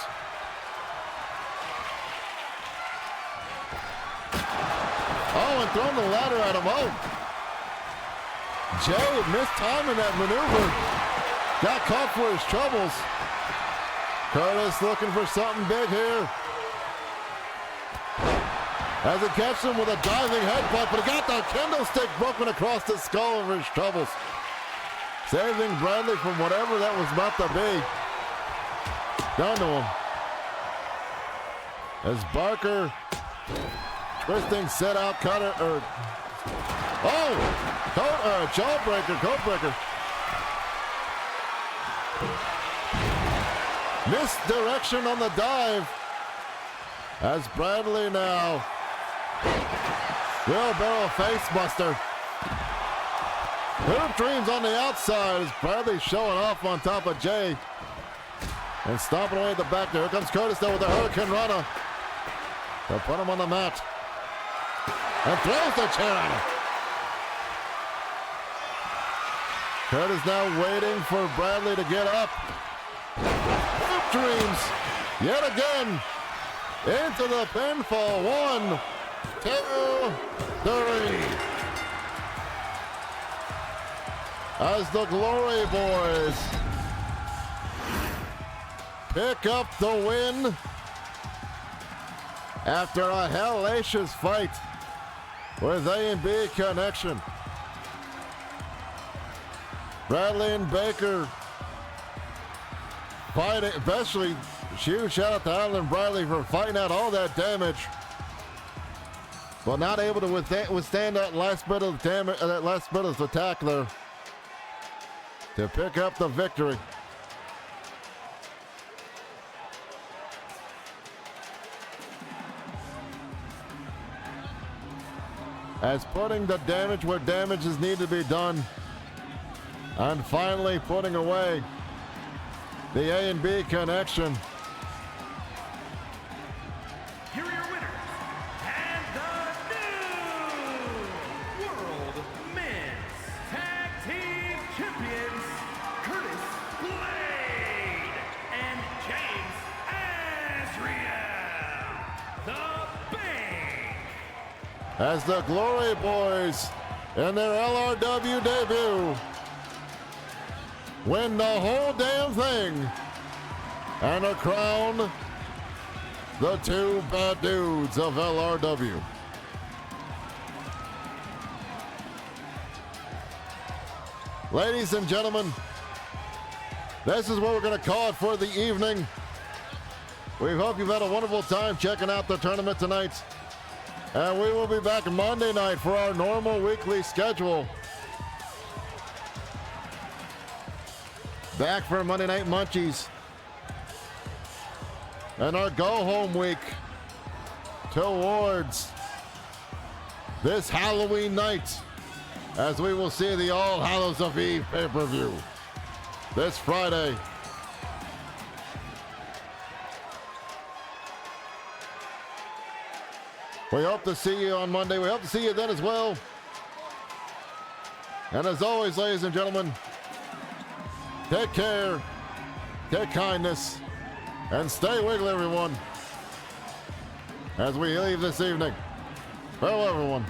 [SPEAKER 1] Oh, and throwing the ladder at him. Oh. Jay missed time in that maneuver. Got caught for his troubles. Curtis looking for something big here. As he catches him with a diving headbutt, but he got the kendo stick broken across the skull for his troubles. Saving Bradley from whatever that was about to be. Down to him. As Barker twisting set out cutter. Jawbreaker, codebreaker. Misdirection on the dive. As Bradley now. Wheelbarrow face buster. Hoop dreams on the outside as Bradley showing off on top of Jay. And stomping away at the back there. Here comes Curtis though with the Hurricane Rana. They'll put him on the mat. And throws the chair at him. Curtis now waiting for Bradley to get up. Hoop dreams yet again into the pinfall. 1, 2, 3. As the Glory Boys pick up the win after a hellacious fight with A&B Connection. Bradley and Baker fighting, especially huge shout out to Allen and Bradley for fighting out all that damage, but not able to withstand that last bit of damage, that last bit of attack there to pick up the victory. As putting the damage where damages need to be done, and finally putting away the A&B Connection.
[SPEAKER 2] Here are your winners, and the new World Men's Tag Team Champions, Curtis Blade and James Azriel, the Bank.
[SPEAKER 1] As the Glory Boys in their LRW debut win the whole damn thing and are crowned the two bad dudes of LRW. Ladies and gentlemen, this is what we're going to call it for the evening. We hope you've had a wonderful time checking out the tournament tonight. And we will be back Monday night for our normal weekly schedule. Back for Monday Night Munchies. And our go-home week towards this Halloween night, as we will see the All Hallows of Eve pay-per-view this Friday. We hope to see you on Monday. We hope to see you then as well. And as always, ladies and gentlemen, take care, take kindness, and stay wiggly, everyone, as we leave this evening. Farewell, everyone.